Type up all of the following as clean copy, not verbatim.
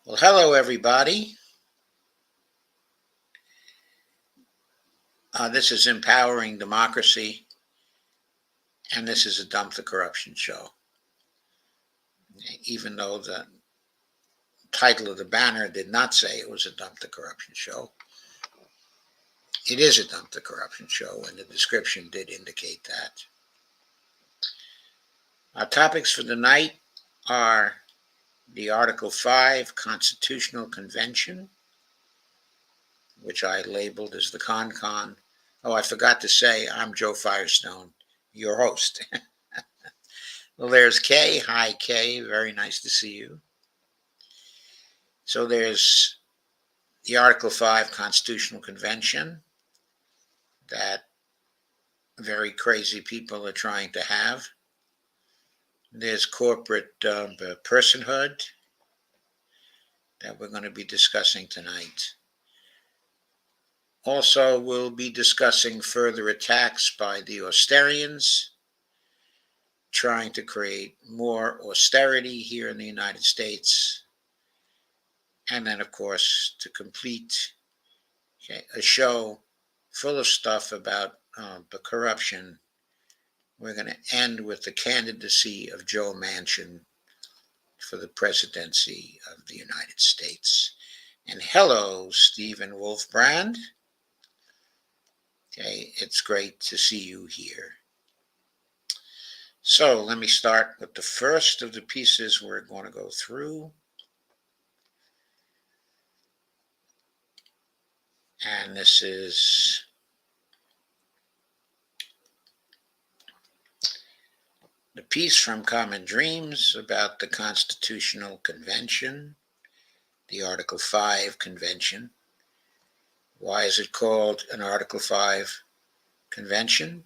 Well, hello, everybody. This is Empowering Democracy, and this is a Dump the Corruption show. Even though the title of the banner did not say it was a Dump the Corruption show, it is a Dump the Corruption show, and the description did indicate that. Our topics for the night are the Article 5 Constitutional Convention, which I labeled as the Con. Oh, I forgot to say, I'm Joe Firestone, your host. Well, there's Kay. Hi, Kay. Very nice to see you. So there's the Article 5 Constitutional Convention that very crazy people are trying to have. There's corporate personhood that we're going to be discussing tonight. Also, we'll be discussing further attacks by the Austarians, trying to create more austerity here in the United States. And then, of course, to complete a show full of stuff about the corruption, we're going to end with the candidacy of Joe Manchin for the presidency of the United States. And hello, Stephen Wolfbrand. Okay, it's great to see you here. So let me start with the first of the pieces we're going to go through. And this is the piece from Common Dreams about the Constitutional Convention, the Article 5 Convention. Why is it called an Article 5 Convention?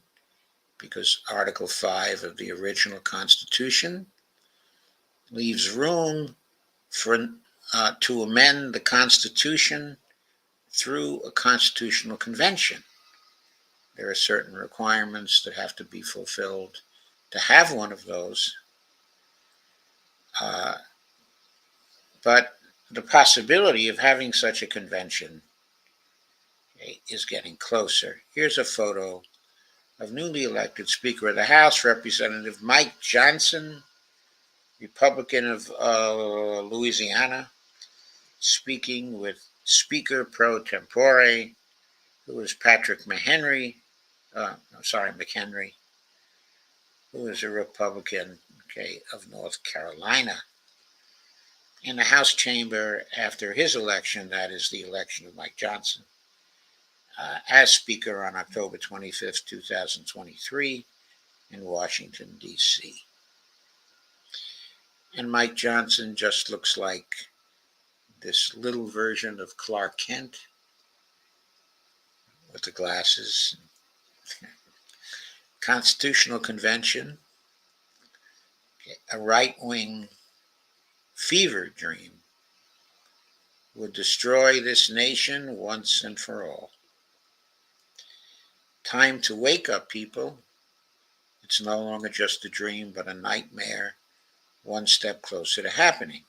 Because Article 5 of the original Constitution leaves room for to amend the Constitution through a constitutional convention. There are certain requirements that have to be fulfilled to have one of those. But the possibility of having such a convention is getting closer. Here's a photo of newly elected Speaker of the House, Representative Mike Johnson, Republican of Louisiana, speaking with Speaker pro tempore, who is Patrick McHenry, who is a Republican, of North Carolina. In the House chamber after his election, that is the election of Mike Johnson, as Speaker on October 25th, 2023 in Washington, D.C. And Mike Johnson just looks like this little version of Clark Kent with the glasses. Constitutional Convention, a right-wing fever dream, would destroy this nation once and for all. Time to wake up, people. It's no longer just a dream, but a nightmare, one step closer to happening.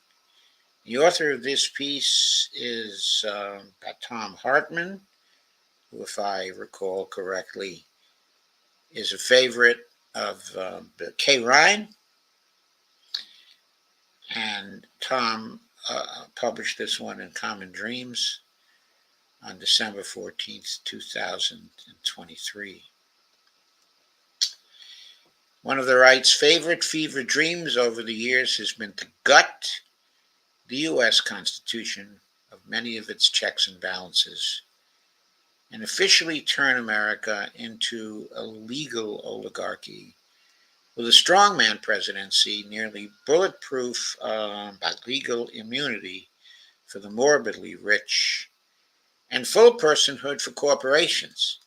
The author of this piece is Tom Hartman, who, if I recall correctly, is a favorite of Kay Ryan. And Tom published this one in Common Dreams on December 14th, 2023. One of the right's favorite fever dreams over the years has been to gut the U.S. Constitution of many of its checks and balances and officially turn America into a legal oligarchy with a strongman presidency, nearly bulletproof legal immunity for the morbidly rich, and full personhood for corporations.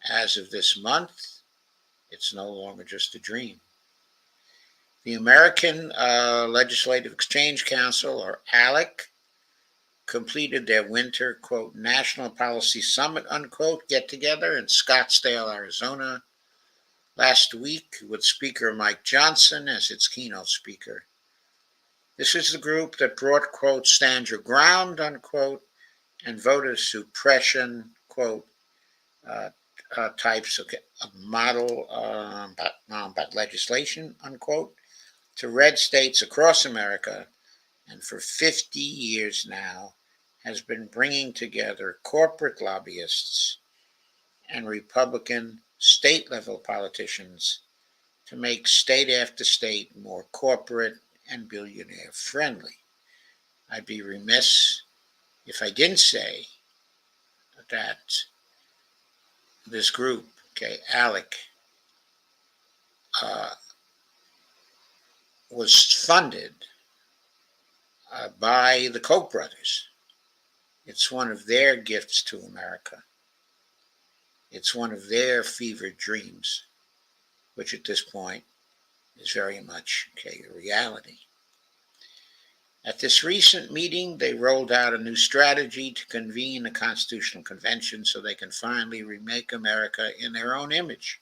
As of this month, it's no longer just a dream. The American Legislative Exchange Council, or ALEC, completed their winter, quote, National Policy Summit, unquote, get-together in Scottsdale, Arizona, last week with Speaker Mike Johnson as its keynote speaker. This is the group that brought, quote, stand your ground, unquote, and voter suppression, quote, uh, types of model legislation, unquote, to red states across America, and for 50 years now has been bringing together corporate lobbyists and Republican state level politicians to make state after state more corporate and billionaire friendly. I'd be remiss if I didn't say that this group, okay, ALEC, uh, was funded by the Koch brothers. It's one of their gifts to America. It's one of their fevered dreams, which at this point is very much a reality. At this recent meeting, they rolled out a new strategy to convene a constitutional convention so they can finally remake America in their own image.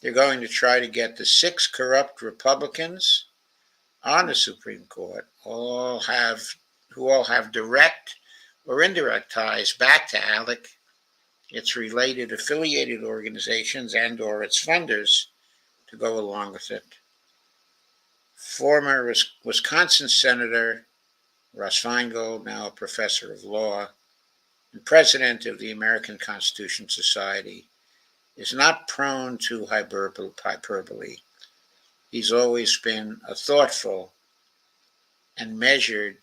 They're going to try to get the 6 corrupt Republicans on the Supreme Court, who all have direct or indirect ties back to ALEC, its related affiliated organizations, and or its funders, to go along with it. Former Wisconsin Senator Russ Feingold, now a professor of law and president of the American Constitution Society, is not prone to hyperbole. He's always been a thoughtful and measured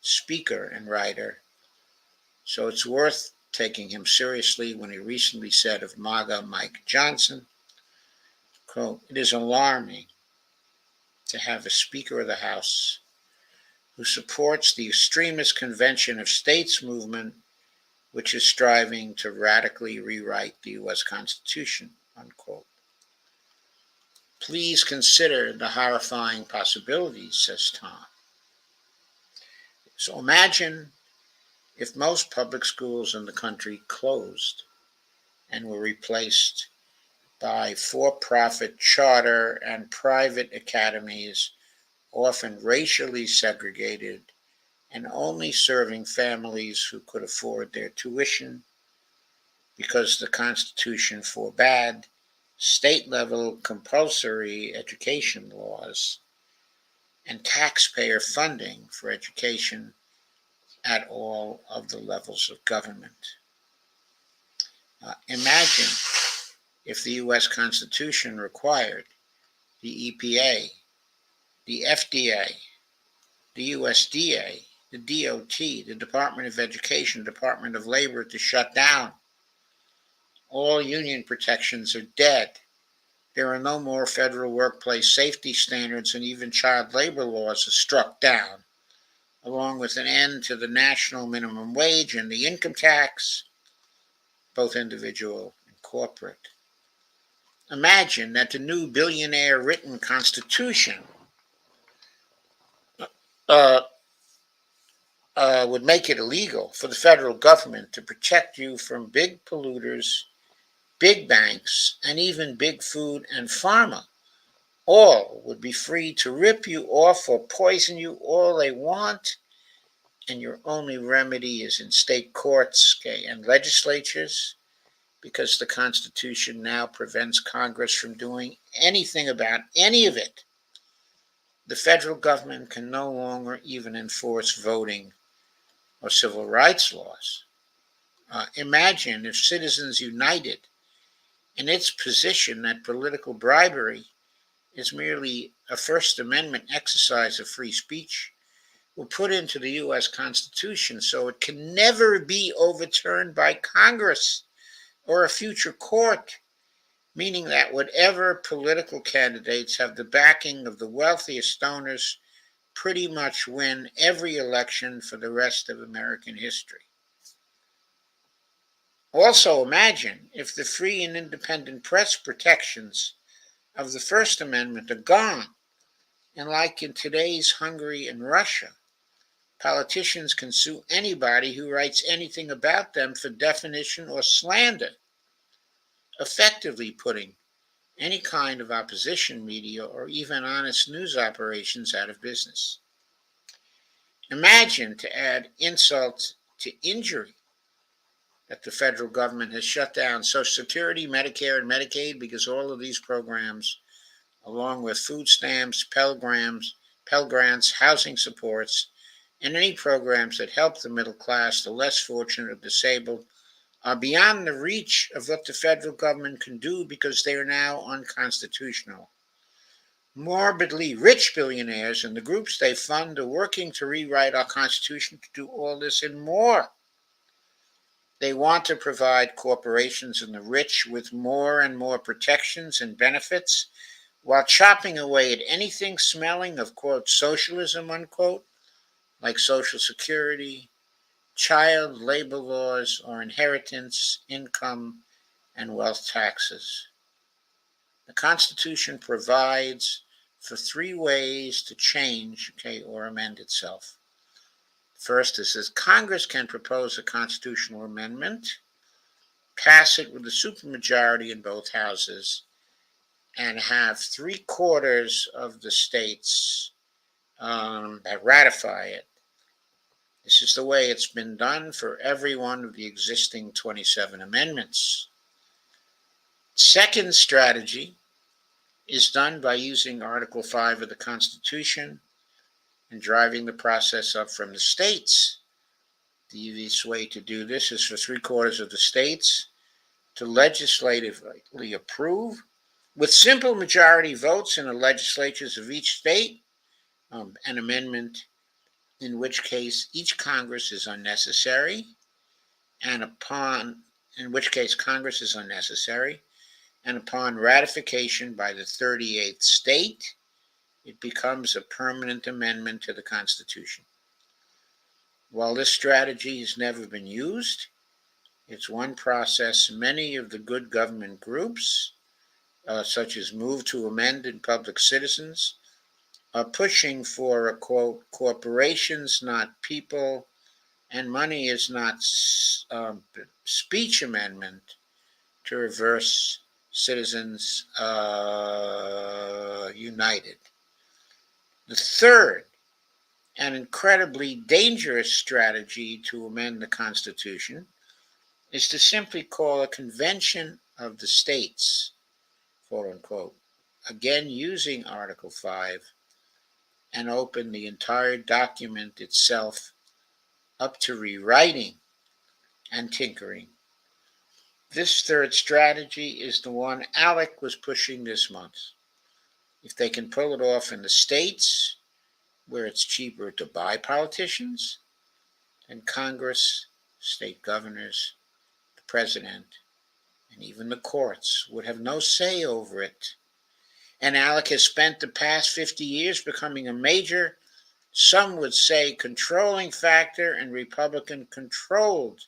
speaker and writer, so it's worth taking him seriously when he recently said of MAGA Mike Johnson, quote, "It is alarming to have a Speaker of the House who supports the extremist Convention of States movement, which is striving to radically rewrite the U.S. Constitution," unquote. Please consider the horrifying possibilities, says Tom. So imagine if most public schools in the country closed and were replaced by for-profit charter and private academies, often racially segregated and only serving families who could afford their tuition because the Constitution forbade state-level compulsory education laws and taxpayer funding for education at all of the levels of government. Imagine if the U.S. Constitution required the EPA, the FDA, the USDA, the DOT, the Department of Education, Department of Labor to shut down. All union protections are dead. There are no more federal workplace safety standards, and even child labor laws are struck down, along with an end to the national minimum wage and the income tax, both individual and corporate. Imagine that the new billionaire written Constitution uh, would make it illegal for the federal government to protect you from big polluters, big banks, and even big food and pharma. All would be free to rip you off or poison you all they want, and your only remedy is in state courts, and legislatures, because the Constitution now prevents Congress from doing anything about any of it. The federal government can no longer even enforce voting or civil rights laws. Imagine if Citizens United, in its position that political bribery is merely a First Amendment exercise of free speech, were put into the U.S. Constitution so it can never be overturned by Congress or a future court, meaning that whatever political candidates have the backing of the wealthiest donors pretty much win every election for the rest of American history. Also imagine if the free and independent press protections of the First Amendment are gone, and like in today's Hungary and Russia, politicians can sue anybody who writes anything about them for defamation or slander, effectively putting any kind of opposition media or even honest news operations out of business. Imagine, to add insult to injury, that the federal government has shut down Social Security, Medicare, and Medicaid because all of these programs, along with food stamps, Pell Grants, housing supports, and any programs that help the middle class, the less fortunate, or disabled, are beyond the reach of what the federal government can do because they are now unconstitutional. Morbidly rich billionaires and the groups they fund are working to rewrite our Constitution to do all this and more. They want to provide corporations and the rich with more and more protections and benefits while chopping away at anything smelling of, quote, socialism, unquote, like Social Security, child labor laws, or inheritance, income, and wealth taxes. The Constitution provides for three ways to change, or amend itself. First, it says Congress can propose a constitutional amendment, pass it with a supermajority in both houses, and have 3/4 of the states that ratify it. This is the way it's been done for every one of the existing 27 amendments. Second strategy is done by using Article 5 of the Constitution and driving the process up from the states. The easiest way to do this is for 3/4 of the states to legislatively approve, with simple majority votes in the legislatures of each state, an amendment in which case each Congress is unnecessary, and upon ratification by the 38th state, it becomes a permanent amendment to the Constitution. While this strategy has never been used, it's one process many of the good government groups, such as Move to Amend and Public Citizens, are pushing for a, quote, corporations, not people, and money is not speech amendment to reverse Citizens United. The third and incredibly dangerous strategy to amend the Constitution is to simply call a convention of the states, quote unquote, again using Article 5, and open the entire document itself up to rewriting and tinkering. This third strategy is the one Alec was pushing this month. If they can pull it off in the states, where it's cheaper to buy politicians, then Congress, state governors, the president, and even the courts would have no say over it. And Alec has spent the past 50 years becoming a major, some would say, controlling factor in Republican-controlled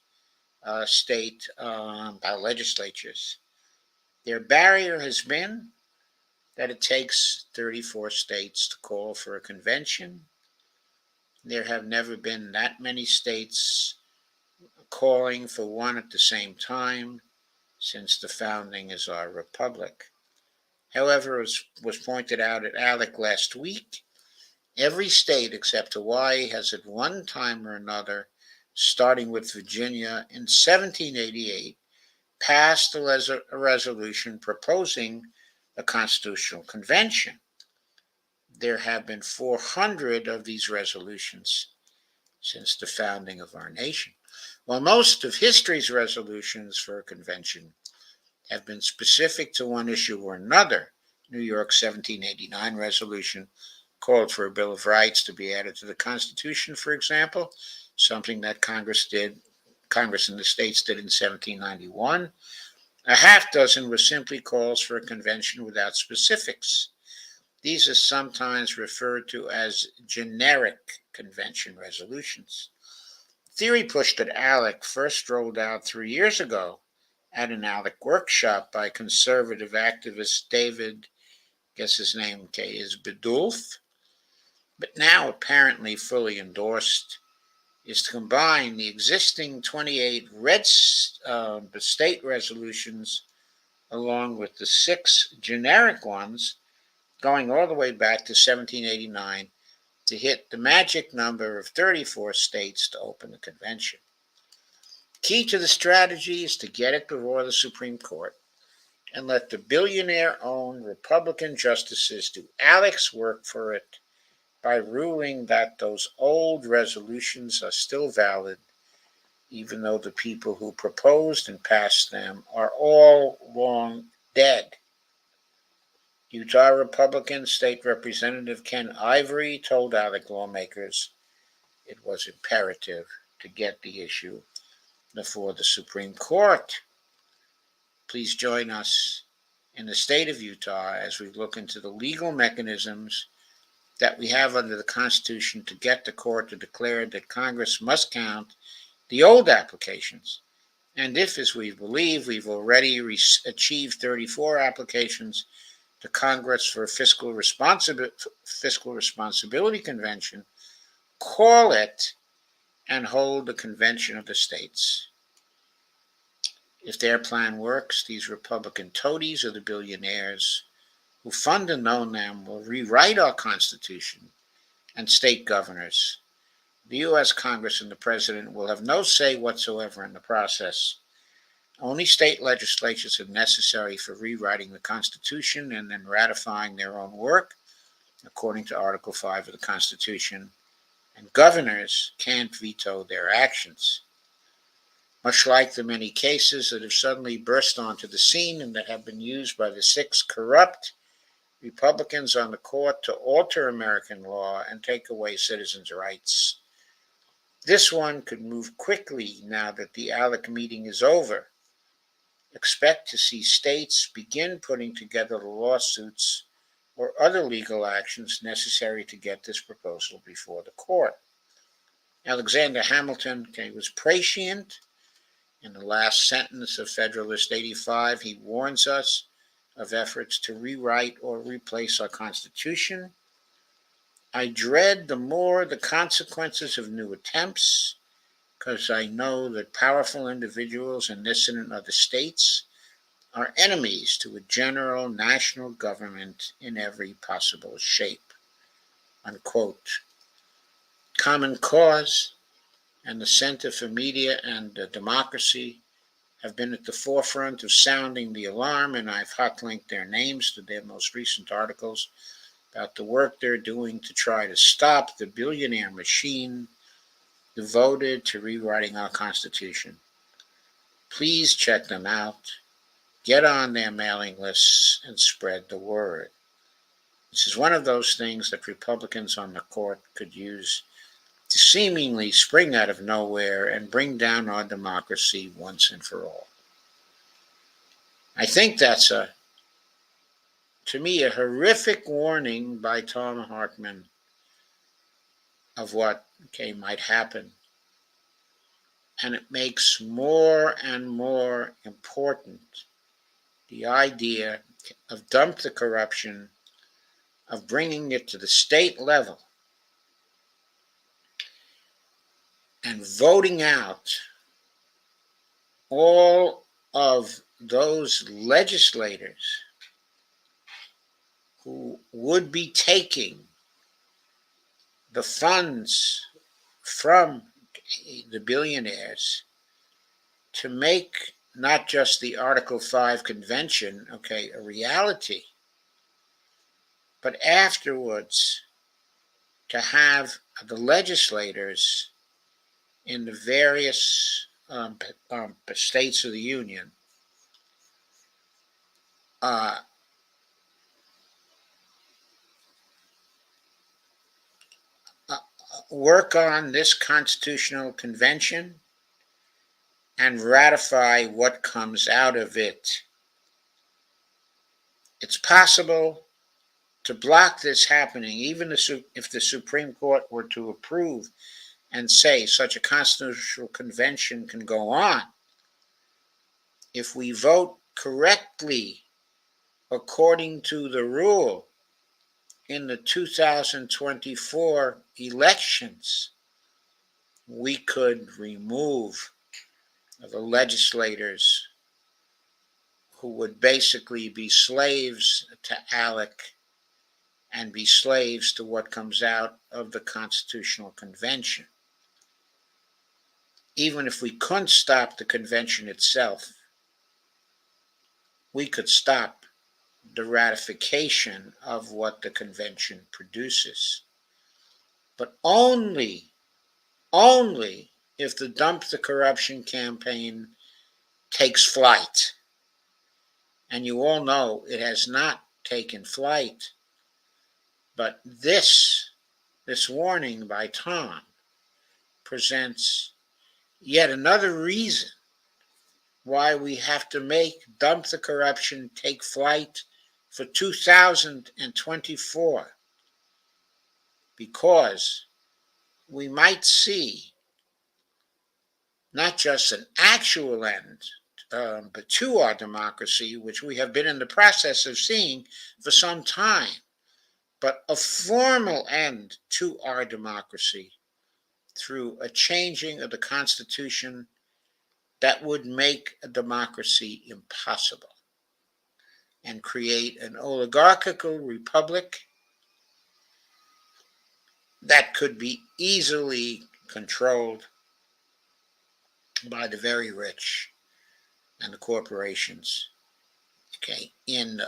state legislatures. Their barrier has been that it takes 34 states to call for a convention. There have never been that many states calling for one at the same time since the founding of our republic. However, as was pointed out at ALEC last week, every state except Hawaii has at one time or another, starting with Virginia in 1788, passed a resolution proposing a constitutional convention. There have been 400 of these resolutions since the founding of our nation. While most of history's resolutions for a convention have been specific to one issue or another, New York's 1789 resolution called for a Bill of Rights to be added to the Constitution, for example, something that Congress in the states did in 1791. A half dozen were simply calls for a convention without specifics. These are sometimes referred to as generic convention resolutions. Theory push that ALEC first rolled out 3 years ago at an ALEC workshop by conservative activist David, guess his name is Bedulf, but now apparently fully endorsed, is to combine the existing 28 red state resolutions along with the 6 generic ones going all the way back to 1789 to hit the magic number of 34 states to open the convention. Key to the strategy is to get it before the Supreme Court and let the billionaire-owned Republican justices do Alex work for it by ruling that those old resolutions are still valid, even though the people who proposed and passed them are all long dead. Utah Republican State Representative Ken Ivory told ALEC lawmakers it was imperative to get the issue before the Supreme Court. Please join us in the state of Utah as we look into the legal mechanisms that we have under the Constitution to get the court to declare that Congress must count the old applications. And if, as we believe, we've already achieved 34 applications to Congress for a fiscal responsibility convention, call it and hold the convention of the states. If their plan works, these Republican toadies are the billionaires who fund and own them will rewrite our Constitution, and state governors. The U.S. Congress and the President will have no say whatsoever in the process. Only state legislatures are necessary for rewriting the Constitution and then ratifying their own work, according to Article 5 of the Constitution, and governors can't veto their actions. Much like the many cases that have suddenly burst onto the scene and that have been used by the 6 corrupt Republicans on the court to alter American law and take away citizens' rights. This one could move quickly now that the ALEC meeting is over. Expect to see states begin putting together the lawsuits or other legal actions necessary to get this proposal before the court. Alexander Hamilton was prescient. In the last sentence of Federalist 85, he warns us of efforts to rewrite or replace our Constitution. I dread the more the consequences of new attempts, because I know that powerful individuals in this and in other states are enemies to a general national government in every possible shape. Unquote. Common Cause and the Center for Media and Democracy have been at the forefront of sounding the alarm, and I've hot linked their names to their most recent articles about the work they're doing to try to stop the billionaire machine devoted to rewriting our Constitution. Please check them out, get on their mailing lists, and spread the word. This is one of those things that Republicans on the court could use to seemingly spring out of nowhere and bring down our democracy once and for all. I think that's to me, a horrific warning by Tom Hartman of what might happen. And it makes more and more important the idea of dump the corruption, of bringing it to the state level, and voting out all of those legislators who would be taking the funds from the billionaires to make not just the Article 5 convention, a reality, but afterwards to have the legislators in the various states of the Union work on this constitutional convention and ratify what comes out of it. It's possible to block this happening, even if the Supreme Court were to approve and say such a constitutional convention can go on. If we vote correctly according to the rule in the 2024 elections, we could remove the legislators who would basically be slaves to ALEC and be slaves to what comes out of the Constitutional Convention. Even if we couldn't stop the convention itself, we could stop the ratification of what the convention produces. But only if the Dump the Corruption campaign takes flight. And you all know it has not taken flight. But this warning by Tom presents yet another reason why we have to make Dump the Corruption take flight for 2024. Because we might see not just an actual end, but to our democracy, which we have been in the process of seeing for some time, but a formal end to our democracy through a changing of the Constitution that would make a democracy impossible and create an oligarchical republic that could be easily controlled by the very rich and the corporations, okay, in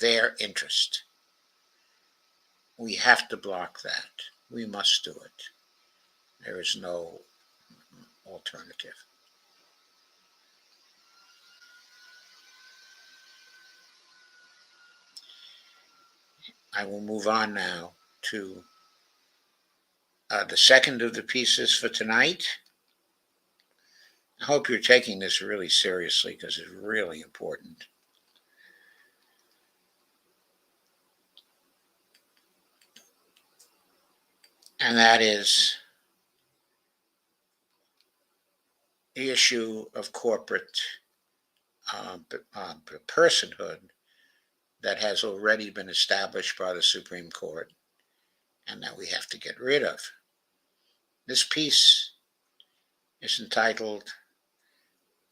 their interest. We have to block that. We must do it. There is no alternative. I will move on now to the second of the pieces for tonight. I hope you're taking this really seriously because it's really important. And that is the issue of corporate personhood that has already been established by the Supreme Court and that we have to get rid of. This piece is entitled,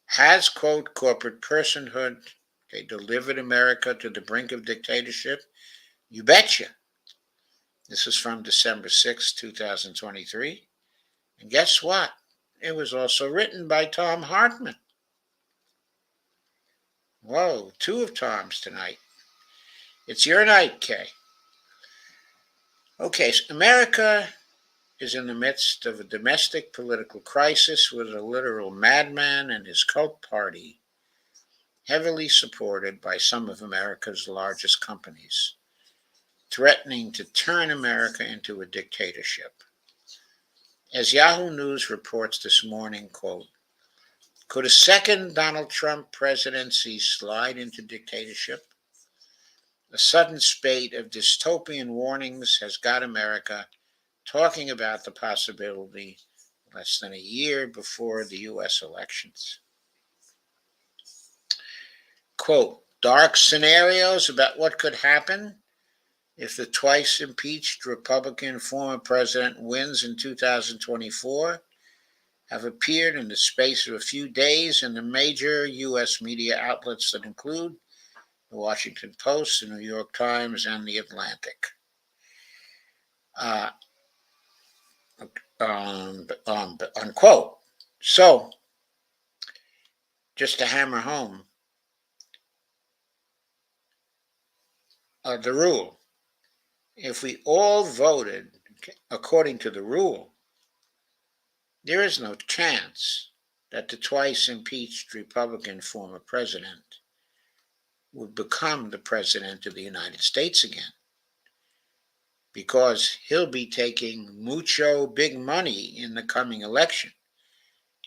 Has, quote, corporate personhood, okay, delivered America to the brink of dictatorship? You betcha. This is from December 6, 2023. And guess what? It was also written by Tom Hartman. Whoa, two of Tom's tonight. It's your night, Kay. Okay, so America is in the midst of a domestic political crisis with a literal madman and his cult party, heavily supported by some of America's largest companies, threatening to turn America into a dictatorship. As Yahoo News reports this morning, quote, could a second Donald Trump presidency slide into dictatorship? A sudden spate of dystopian warnings has got America talking about the possibility less than a year before the U.S. elections. Quote, dark scenarios about what could happen if the twice impeached Republican former president wins in 2024 have appeared in the space of a few days in the major U.S. media outlets that include the Washington Post, the New York Times, and the Atlantic. Unquote. So, just to hammer home the rule, if we all voted according to the rule, there is no chance that the twice impeached Republican former president would become the president of the United States again, because he'll be taking mucho big money in the coming election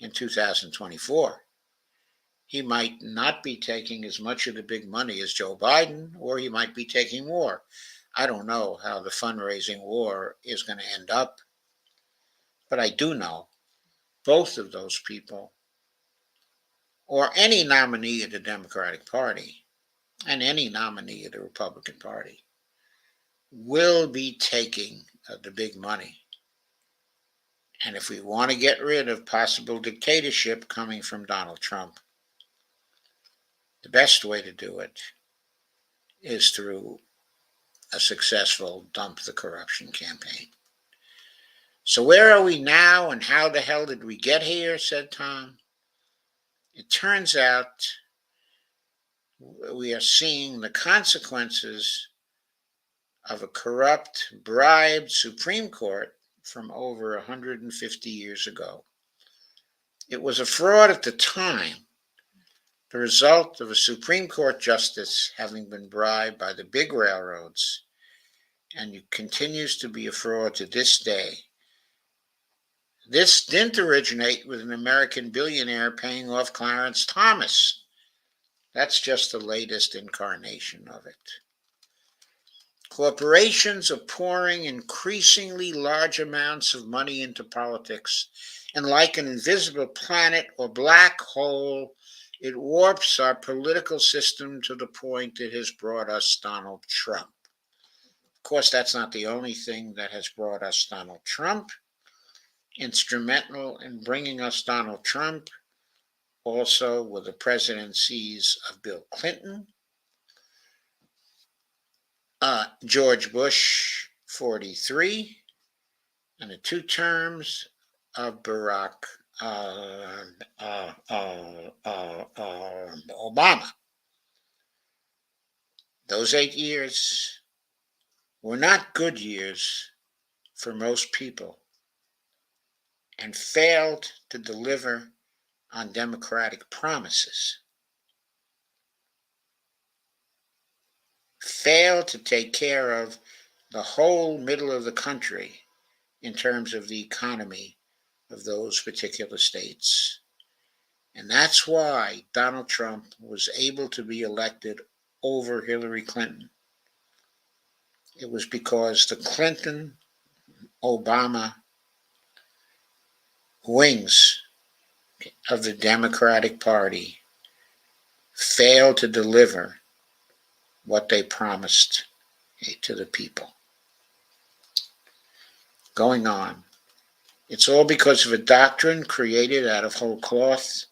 in 2024. He might not be taking as much of the big money as Joe Biden, or he might be taking more. I don't know how the fundraising war is going to end up, but I do know both of those people, or any nominee of the Democratic Party and any nominee of the Republican Party, will be taking the big money. And if we want to get rid of possible dictatorship coming from Donald Trump, The best way to do it is through a successful dump the corruption campaign. So where are we now and how the hell did we get here? Said Tom. It turns out we are seeing the consequences of a corrupt, bribed Supreme Court from over 150 years ago. It was a fraud at the time, the result of a Supreme Court justice having been bribed by the big railroads, and it continues to be a fraud to this day. This didn't originate with an American billionaire paying off Clarence Thomas. That's just the latest incarnation of it. Corporations are pouring increasingly large amounts of money into politics, and like an invisible planet or black hole, it warps our political system to the point it has brought us Donald Trump. Of course, that's not the only thing that has brought us Donald Trump. Instrumental in bringing us Donald Trump also were the presidencies of Bill Clinton, George Bush 43, and the 2 terms of Barack Obama. Those 8 years were not good years for most people and failed to deliver on democratic promises, failed to take care of the whole middle of the country in terms of the economy of those particular states. And that's why Donald Trump was able to be elected over Hillary Clinton. It was because the Clinton-Obama wings of the Democratic Party failed to deliver what they promised to the people. Going on. It's all because of a doctrine created out of whole cloth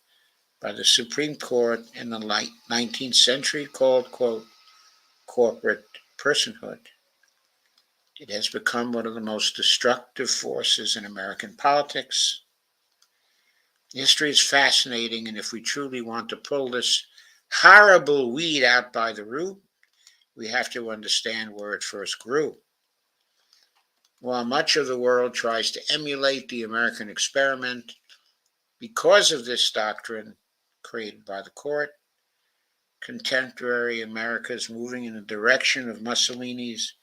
by the Supreme Court in the late 19th century called, quote, corporate personhood. It has become one of the most destructive forces in American politics. History is fascinating, and if we truly want to pull this horrible weed out by the root, we have to understand where it first grew. While much of the world tries to emulate the American experiment, because of this doctrine created by the court, contemporary America is moving in the direction of Mussolini's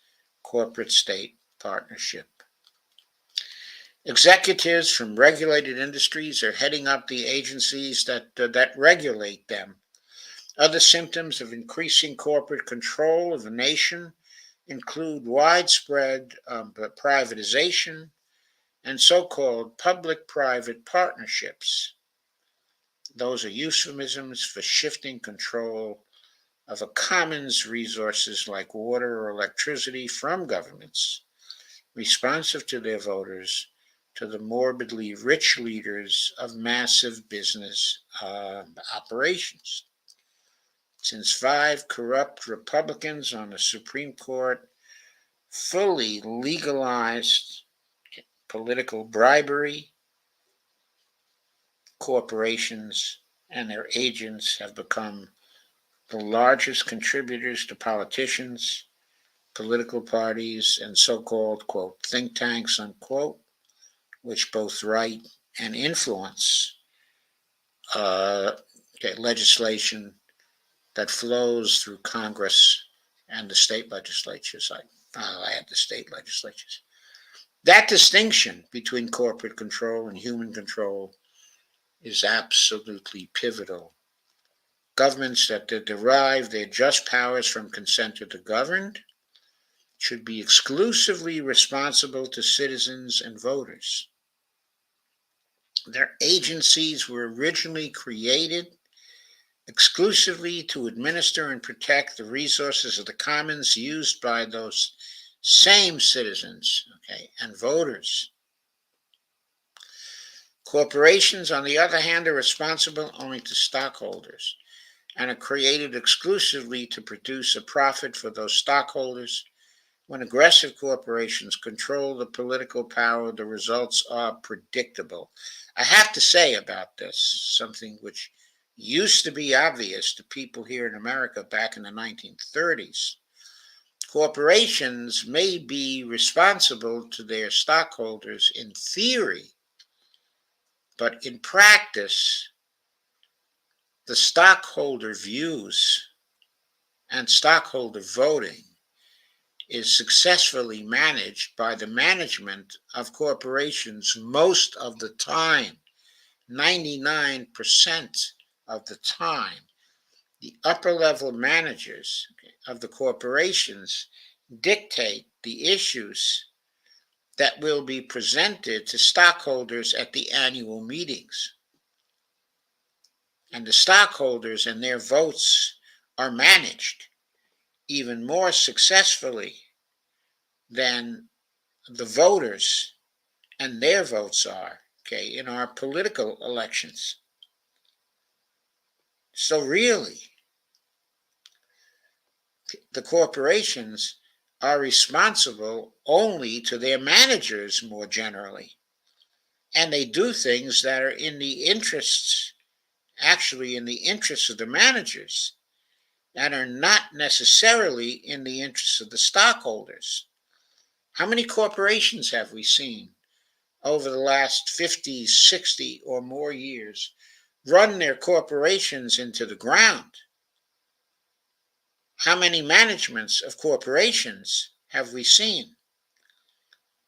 corporate state partnership. Executives from regulated industries are heading up the agencies that regulate them. Other symptoms of increasing corporate control of a nation include widespread privatization and so-called public-private partnerships. Those are euphemisms for shifting control of a common's resources like water or electricity from governments, responsive to their voters, to the morbidly rich leaders of massive business operations. Since 5 corrupt Republicans on the Supreme Court fully legalized political bribery, corporations and their agents have become the largest contributors to politicians, political parties, and so-called, quote, think tanks, unquote, which both write and influence legislation that flows through Congress and the state legislatures. I had the state legislatures. That distinction between corporate control and human control is absolutely pivotal. Governments that derive their just powers from consent to the governed should be exclusively responsible to citizens and voters. Their agencies were originally created exclusively to administer and protect the resources of the commons used by those same citizens, and voters. Corporations, on the other hand, are responsible only to stockholders. and are created exclusively to produce a profit for those stockholders. When aggressive corporations control the political power, the results are predictable. I have to say about this something which used to be obvious to people here in America back in the 1930s. Corporations may be responsible to their stockholders in theory, but in practice, the stockholder views and stockholder voting is successfully managed by the management of corporations most of the time, 99% of the time. The upper level managers of the corporations dictate the issues that will be presented to stockholders at the annual meetings. And the stockholders and their votes are managed even more successfully than the voters and their votes are, in our political elections. So really, the corporations are responsible only to their managers more generally. And they do things that are in the interests, actually in the interests of the managers, that are not necessarily in the interests of the stockholders. How many corporations have we seen over the last 50, 60 or more years run their corporations into the ground? How many managements of corporations have we seen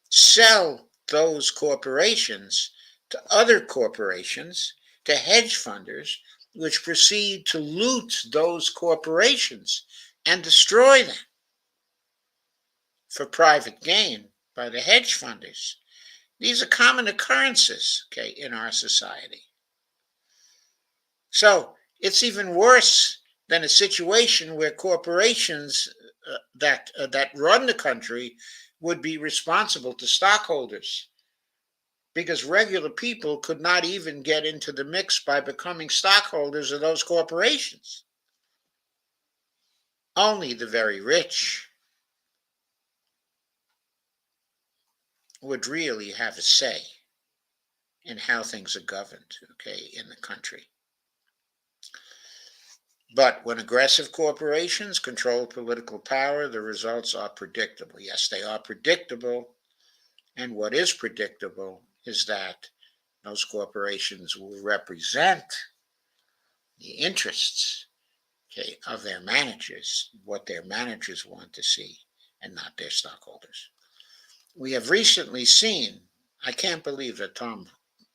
sell those corporations to other corporations, to hedge funders, which proceed to loot those corporations and destroy them for private gain by the hedge funders? These are common occurrences, in our society. So it's even worse than a situation where corporations that run the country would be responsible to stockholders, because regular people could not even get into the mix by becoming stockholders of those corporations. Only the very rich would really have a say in how things are governed, in the country. But when aggressive corporations control political power, the results are predictable. Yes, they are predictable. And what is predictable is that those corporations will represent the interests, of their managers, what their managers want to see, and not their stockholders. We have recently seen, I can't believe that Tom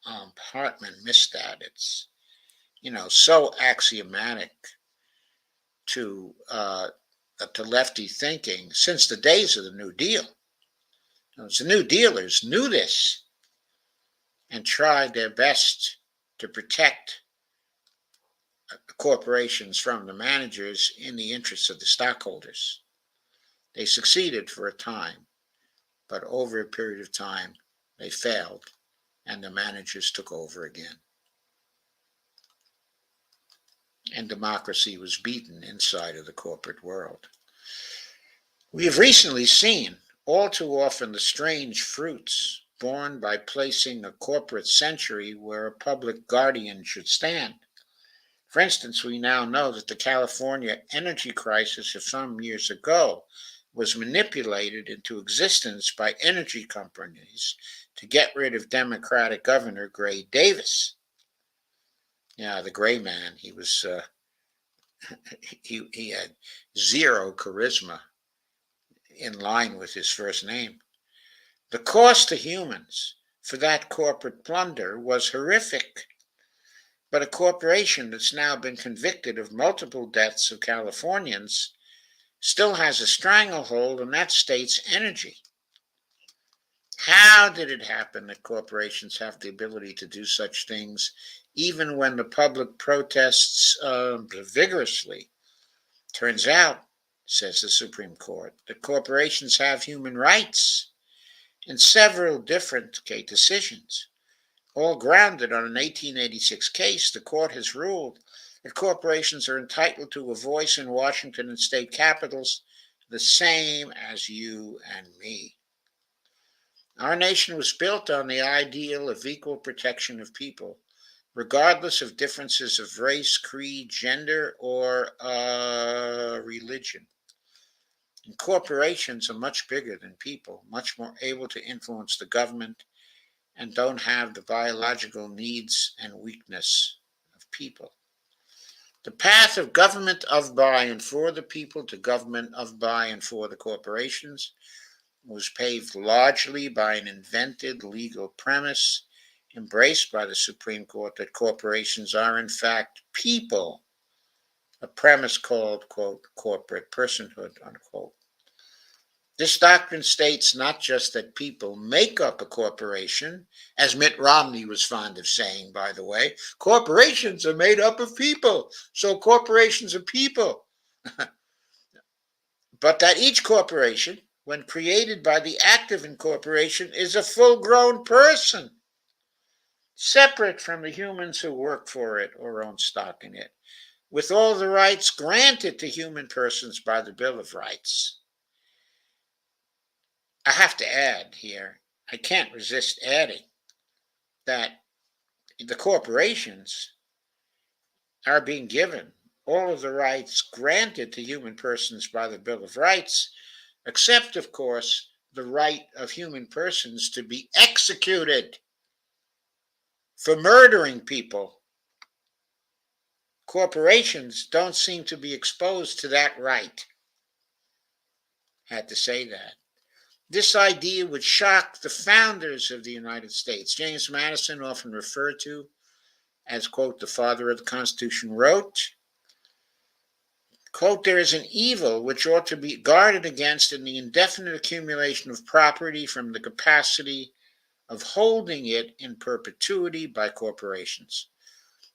Hartman missed that. It's, so axiomatic to lefty thinking since the days of the New Deal. The New Dealers knew this and tried their best to protect corporations from the managers in the interests of the stockholders. They succeeded for a time, but over a period of time, they failed, and the managers took over again. And democracy was beaten inside of the corporate world. We have recently seen all too often the strange fruits born by placing a corporate century where a public guardian should stand. For instance, we now know that the California energy crisis of some years ago was manipulated into existence by energy companies to get rid of Democratic Governor Gray Davis. Yeah, the gray man, he was he had zero charisma in line with his first name. The cost to humans for that corporate plunder was horrific. But a corporation that's now been convicted of multiple deaths of Californians still has a stranglehold on that state's energy. How did it happen that corporations have the ability to do such things even when the public protests vigorously? Turns out, says the Supreme Court, that corporations have human rights in several different decisions, all grounded on an 1886 case. The court has ruled that corporations are entitled to a voice in Washington and state capitals, the same as you and me. Our nation was built on the ideal of equal protection of people, regardless of differences of race, creed, gender, or religion. And corporations are much bigger than people, much more able to influence the government, and don't have the biological needs and weakness of people. The path of government of, by, and for the people to government of, by, and for the corporations was paved largely by an invented legal premise embraced by the Supreme Court that corporations are in fact people, a premise called, quote, corporate personhood, unquote. This doctrine states not just that people make up a corporation, as Mitt Romney was fond of saying, by the way, corporations are made up of people, so corporations are people, but that each corporation, when created by the act of incorporation, is a full-grown person, separate from the humans who work for it or own stock in it, with all the rights granted to human persons by the Bill of Rights. I have to add here, I can't resist adding that the corporations are being given all of the rights granted to human persons by the Bill of Rights, except, of course, the right of human persons to be executed for murdering people. Corporations don't seem to be exposed to that right. Had to say that. This idea would shock the founders of the United States. James Madison, often referred to as, quote, the father of the Constitution, wrote, quote, there is an evil which ought to be guarded against in the indefinite accumulation of property from the capacity of holding it in perpetuity by corporations.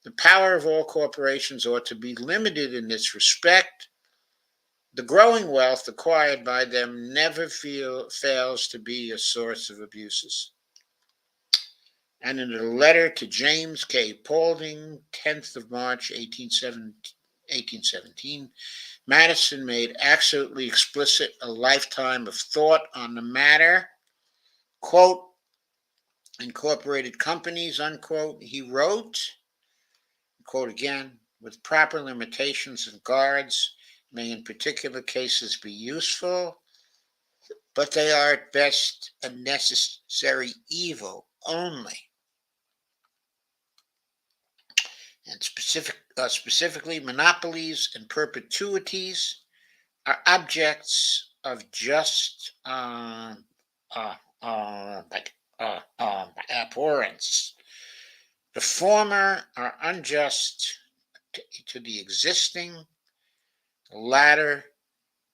The power of all corporations ought to be limited in this respect. The growing wealth acquired by them never fails to be a source of abuses. And in a letter to James K. Paulding, 10th of March, 1817, Madison made absolutely explicit a lifetime of thought on the matter. Quote, incorporated companies, unquote, he wrote, quote again, with proper limitations and guards, may in particular cases be useful, but they are at best a necessary evil only. And specifically, monopolies and perpetuities are objects of just abhorrence. The former are unjust to the existing, the latter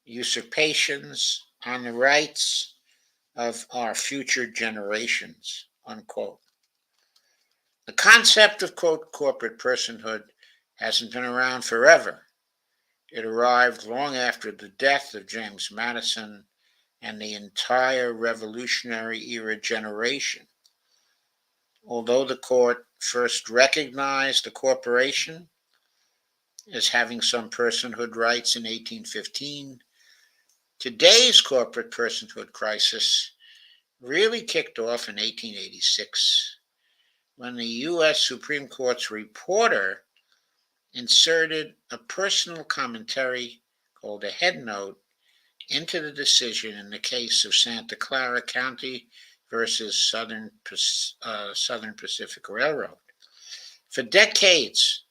usurpations on the rights of our future generations, unquote. The concept of, quote, corporate personhood hasn't been around forever. It arrived long after the death of James Madison and the entire Revolutionary era generation. Although the court first recognized the corporation as having some personhood rights in 1815, today's corporate personhood crisis really kicked off in 1886 when the U.S. Supreme Court's reporter inserted a personal commentary called a headnote into the decision in the case of Santa Clara County versus Southern Pacific Railroad. For decades,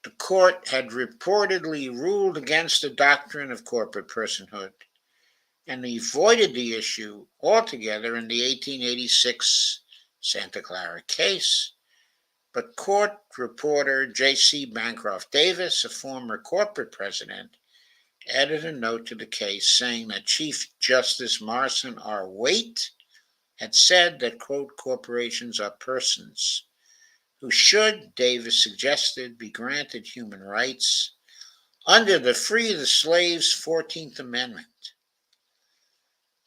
the court had reportedly ruled against the doctrine of corporate personhood and avoided the issue altogether in the 1886 Santa Clara case. But court reporter J.C. Bancroft Davis, a former corporate president, added a note to the case saying that Chief Justice Morrison R. Waite had said that, quote, corporations are persons who should, Davis suggested, be granted human rights under the Free the Slaves 14th Amendment.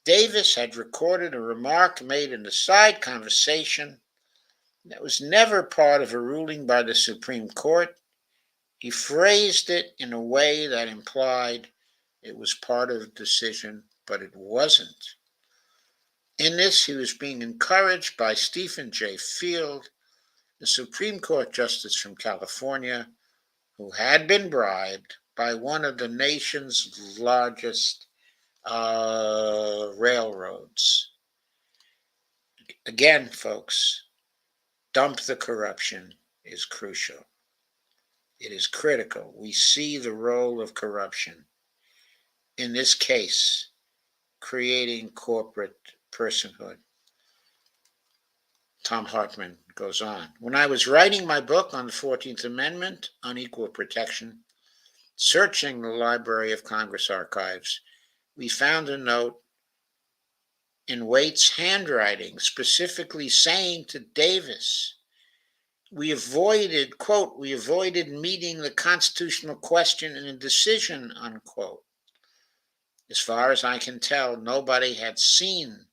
Davis had recorded a remark made in a side conversation that was never part of a ruling by the Supreme Court He phrased it in a way that implied it was part of the decision, but it wasn't. In this, he was being encouraged by Stephen J. Field, the Supreme Court Justice from California, who had been bribed by one of the nation's largest railroads. Again, folks, dump the corruption is crucial. It is critical. We see the role of corruption, in this case, creating corporate personhood. Tom Hartman goes on. When I was writing my book on the 14th Amendment, Unequal Protection, searching the Library of Congress archives, we found a note in Waite's handwriting specifically saying to Davis, we avoided, quote, we avoided meeting the constitutional question in a decision, unquote. As far as I can tell, nobody had seen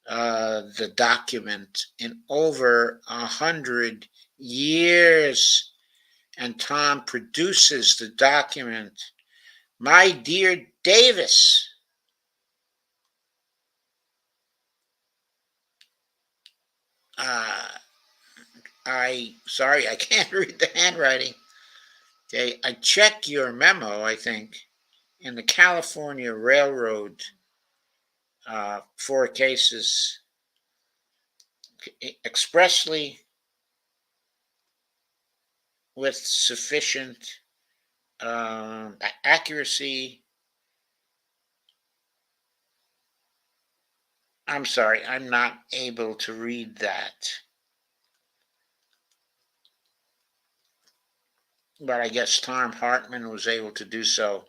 the document in over 100 years. And Tom produces the document. My dear Davis, sorry, I can't read the handwriting. Okay, I checked your memo, I think, in the California Railroad 4 cases expressly with sufficient accuracy. I'm sorry, I'm not able to read that. But I guess Tom Hartman was able to do so.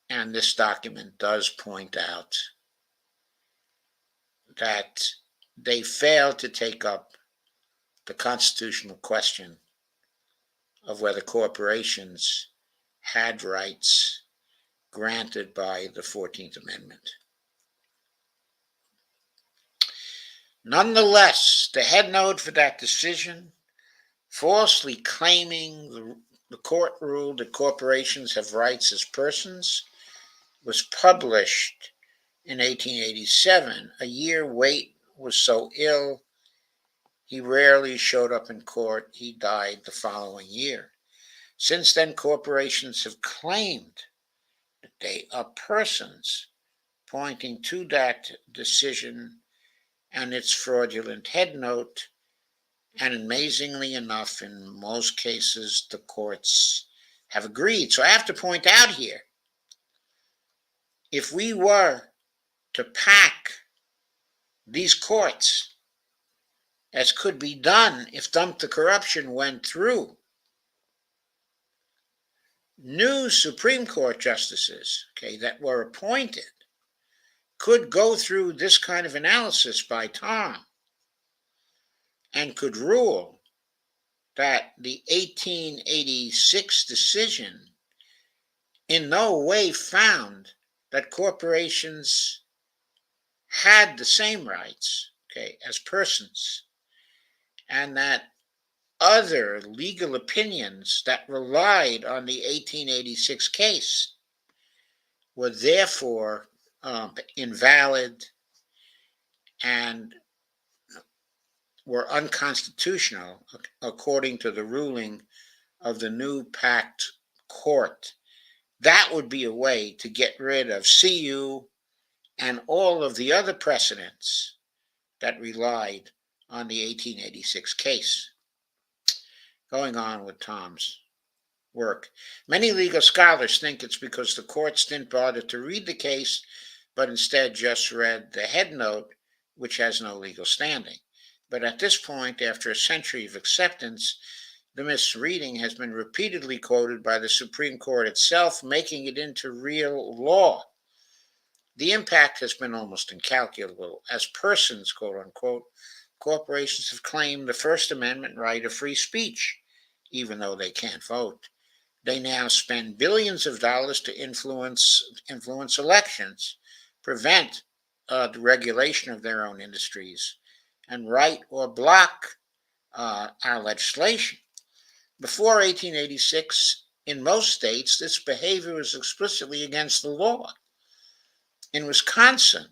And this document does point out that they failed to take up the constitutional question of whether corporations had rights granted by the 14th Amendment. Nonetheless, the head note for that decision, falsely claiming the court ruled that corporations have rights as persons, was published in 1887, a year Waite was so ill he rarely showed up in court. He died the following year. Since then, corporations have claimed that they are persons, pointing to that decision and its fraudulent head note. And amazingly enough, in most cases, the courts have agreed. So I have to point out here, if we were to pack these courts, as could be done if Dump the Corruption went through, new Supreme Court justices, that were appointed could go through this kind of analysis by Tom and could rule that the 1886 decision in no way found that corporations had the same rights, as persons, and that other legal opinions that relied on the 1886 case were therefore invalid and were unconstitutional according to the ruling of the new packed court. That would be a way to get rid of CU and all of the other precedents that relied on the 1886 case. Going on with Tom's work. Many legal scholars think it's because the courts didn't bother to read the case, but instead just read the head note, which has no legal standing. But at this point, after a century of acceptance, the misreading has been repeatedly quoted by the Supreme Court itself, making it into real law. The impact has been almost incalculable. As persons, quote unquote, corporations have claimed the First Amendment right of free speech, even though they can't vote. They now spend billions of dollars to influence elections, prevent the regulation of their own industries, and write or block our legislation. Before 1886, in most states, this behavior was explicitly against the law. In Wisconsin,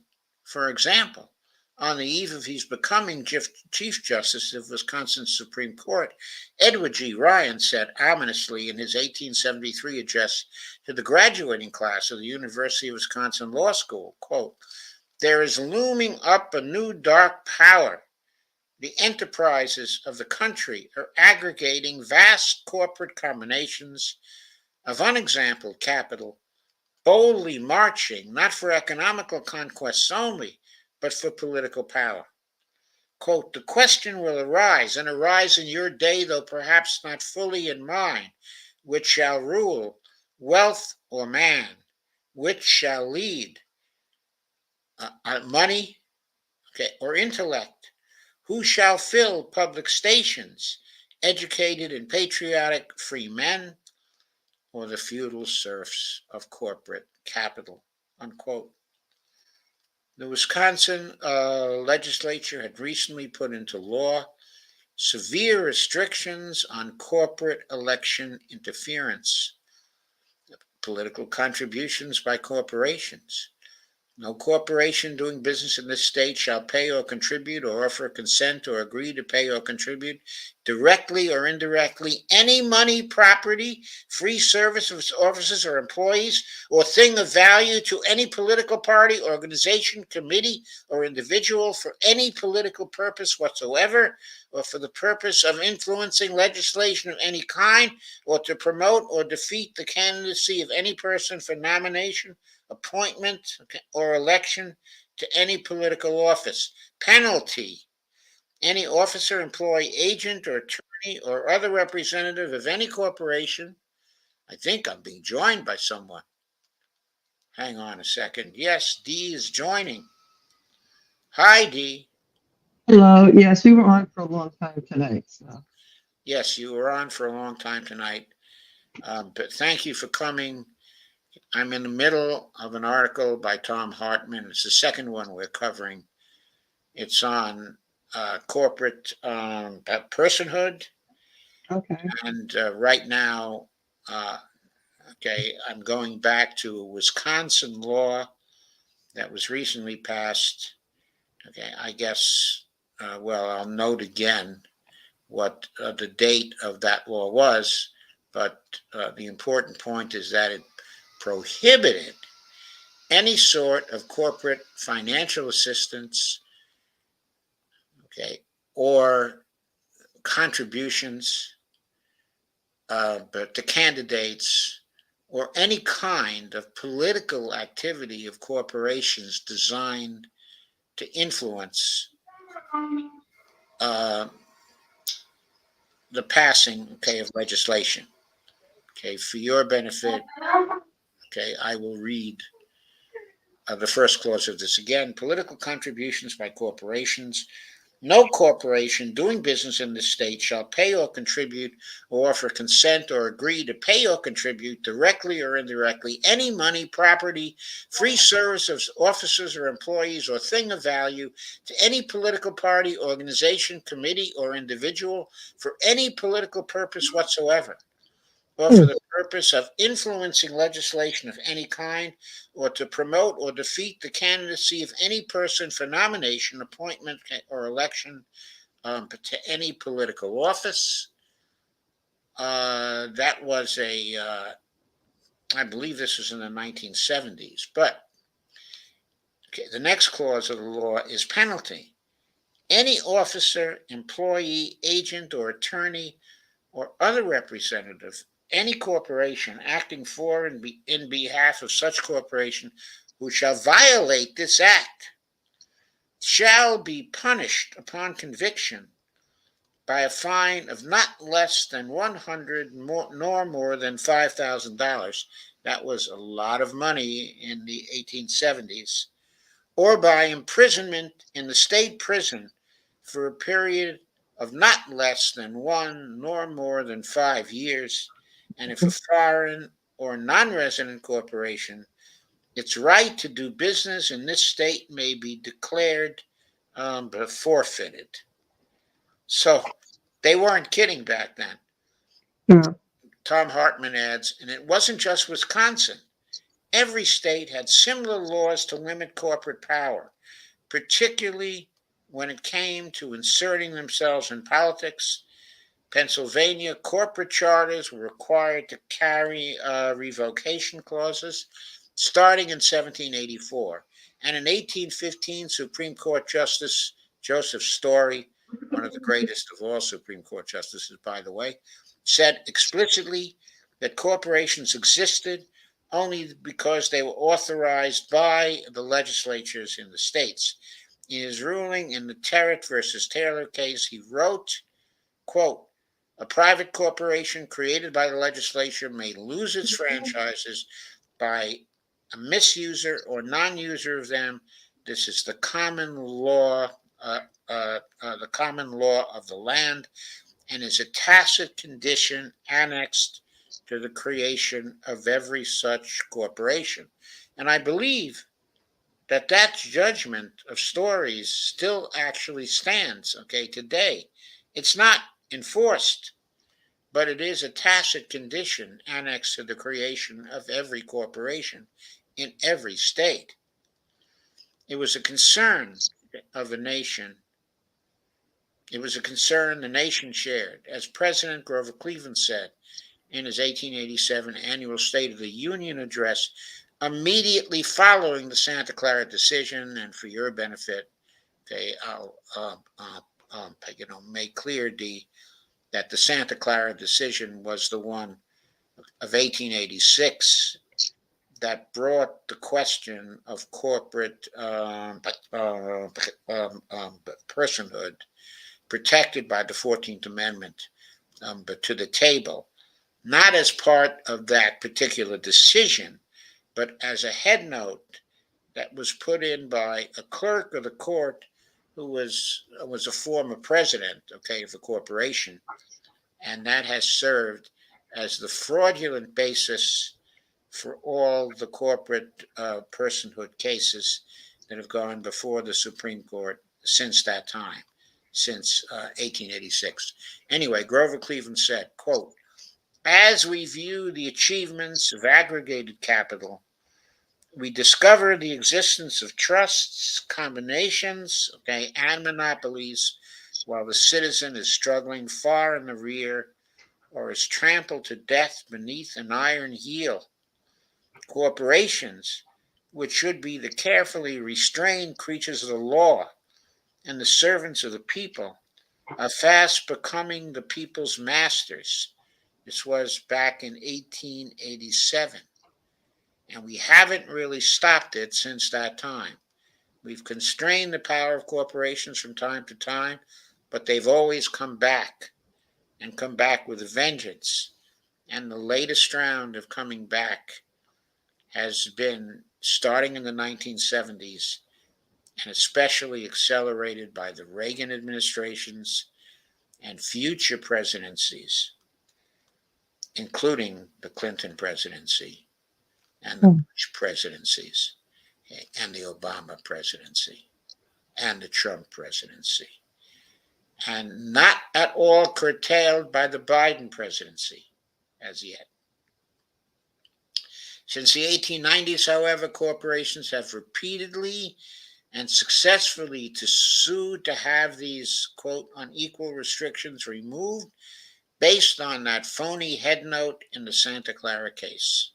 for example, on the eve of his becoming Chief Justice of Wisconsin's Supreme Court, Edward G. Ryan said ominously in his 1873 address to the graduating class of the University of Wisconsin Law School, quote, "There is looming up a new dark power. The enterprises of the country are aggregating vast corporate combinations of unexampled capital, boldly marching not for economical conquests only, but for political power. Quote, the question will arise, and arise in your day, though perhaps not fully in mine, which shall rule, wealth or man, which shall lead, money, okay, or intellect, who shall fill public stations, educated and patriotic free men, or the feudal serfs of corporate capital, unquote. The Wisconsin legislature had recently put into law severe restrictions on corporate election interference, political contributions by corporations. No corporation doing business in this state shall pay or contribute or offer consent or agree to pay or contribute directly or indirectly any money, property, free service of officers or employees, or thing of value to any political party, organization, committee, or individual for any political purpose whatsoever, or for the purpose of influencing legislation of any kind, or to promote or defeat the candidacy of any person for nomination, appointment, or election to any political office. Penalty: any officer, employee, agent, or attorney, or other representative of any corporation. I think I'm being joined by someone. Hang on a second. Yes, Dee is joining. Hi, Dee. Hello. Yes, we were on for a long time tonight. So. Yes, you were on for a long time tonight. But thank you for coming. I'm in the middle of an article by Tom Hartman. It's the second one we're covering. It's on corporate personhood. Okay. And right now, uh, okay, I'm going back to a Wisconsin law that was recently passed. Okay, I guess, well, I'll note again what the date of that law was, but the important point is that it prohibited any sort of corporate financial assistance, okay, or contributions, but to candidates or any kind of political activity of corporations designed to influence uh, the passing, okay, of legislation. Okay, for your benefit, okay, I will read the first clause of this again. Political contributions by corporations. No corporation doing business in the state shall pay or contribute or offer consent or agree to pay or contribute directly or indirectly any money, property, free service of officers or employees or thing of value to any political party, organization, committee, or individual for any political purpose whatsoever, or for Hmm. the purpose of influencing legislation of any kind, or to promote or defeat the candidacy of any person for nomination, appointment, or election to any political office. That was I believe this was in the 1970s. But okay, the next clause of the law is penalty. Any officer, employee, agent, or attorney or other representative, any corporation acting for and in behalf of such corporation who shall violate this act shall be punished upon conviction by a fine of not less than 100 nor more than $5,000. That was a lot of money in the 1870s, or by imprisonment in the state prison for a period of not less than 1 nor more than 5 years. And if a foreign or non resident corporation, its right to do business in this state may be declared forfeited. So they weren't kidding back then. Yeah. Tom Hartman adds, and it wasn't just Wisconsin. Every state had similar laws to limit corporate power, particularly when it came to inserting themselves in politics. Pennsylvania corporate charters were required to carry revocation clauses starting in 1784. And in 1815, Supreme Court Justice Joseph Story, one of the greatest of all Supreme Court justices, by the way, said explicitly that corporations existed only because they were authorized by the legislatures in the states. In his ruling in the Terrett versus Taylor case, he wrote, quote, a private corporation created by the legislature may lose its franchises by a misuser or non-user of them. This is the common law of the land, and is a tacit condition annexed to the creation of every such corporation. And I believe that that judgment of Stories still actually stands, okay, today. It's not enforced, but it is a tacit condition annexed to the creation of every corporation in every state. It was a concern of the nation. It was a concern the nation shared. As President Grover Cleveland said in his 1887 annual State of the Union address, immediately following the Santa Clara decision, and for your benefit, okay, I'll make clear, that the Santa Clara decision was the one of 1886 that brought the question of corporate personhood protected by the 14th Amendment but to the table, not as part of that particular decision, but as a head note that was put in by a clerk of the court who was a former president, okay, of the corporation, and that has served as the fraudulent basis for all the corporate personhood cases that have gone before the Supreme Court since that time, since 1886. Anyway, Grover Cleveland said, quote, as we view the achievements of aggregated capital, we discover the existence of trusts, combinations, okay, and monopolies, while the citizen is struggling far in the rear or is trampled to death beneath an iron heel. Corporations, which should be the carefully restrained creatures of the law and the servants of the people, are fast becoming the people's masters. This was back in 1887. And we haven't really stopped it since that time. We've constrained the power of corporations from time to time, but they've always come back and come back with a vengeance. And the latest round of coming back has been starting in the 1970s and especially accelerated by the Reagan administrations and future presidencies, including the Clinton presidency and the Bush presidencies and the Obama presidency and the Trump presidency, and not at all curtailed by the Biden presidency as yet. Since the 1890s, however, corporations have repeatedly and successfully sued to have these, quote, unequal restrictions removed based on that phony head note in the Santa Clara case.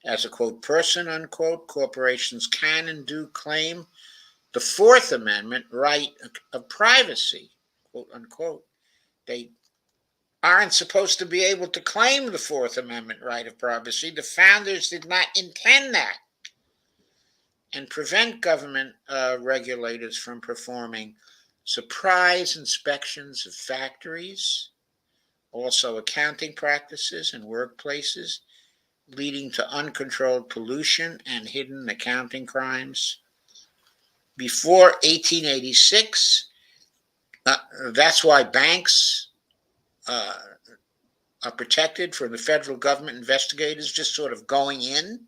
As a, quote, person, unquote, corporations can and do claim the Fourth Amendment right of privacy, quote, unquote. They aren't supposed to be able to claim the Fourth Amendment right of privacy. The founders did not intend that, and prevent government regulators from performing surprise inspections of factories, also accounting practices in workplaces, leading to uncontrolled pollution and hidden accounting crimes. Before 1886, that's why banks uh, are protected from the federal government investigators just sort of going in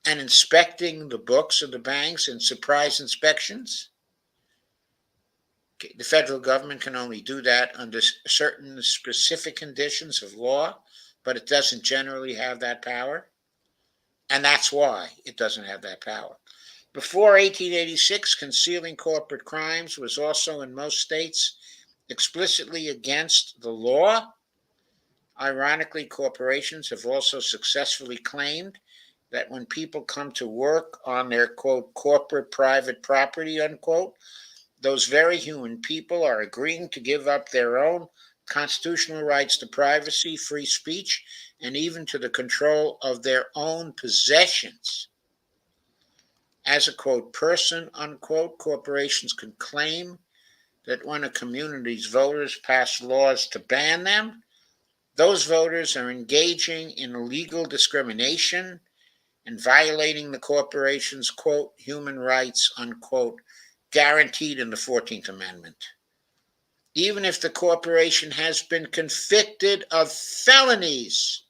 and inspecting the books of the banks in surprise inspections. The federal government can only do that under certain specific conditions of law, but it doesn't generally have that power. And that's why it doesn't have that power. Before 1886, concealing corporate crimes was also in most states explicitly against the law. Ironically, corporations have also successfully claimed that when people come to work on their quote corporate private property unquote, those very human people are agreeing to give up their own constitutional rights to privacy, free speech, and even to the control of their own possessions. As a quote person unquote, corporations can claim that when a community's voters pass laws to ban them, those voters are engaging in illegal discrimination and violating the corporation's quote human rights unquote guaranteed in the 14th Amendment. Even if the corporation has been convicted of felonies.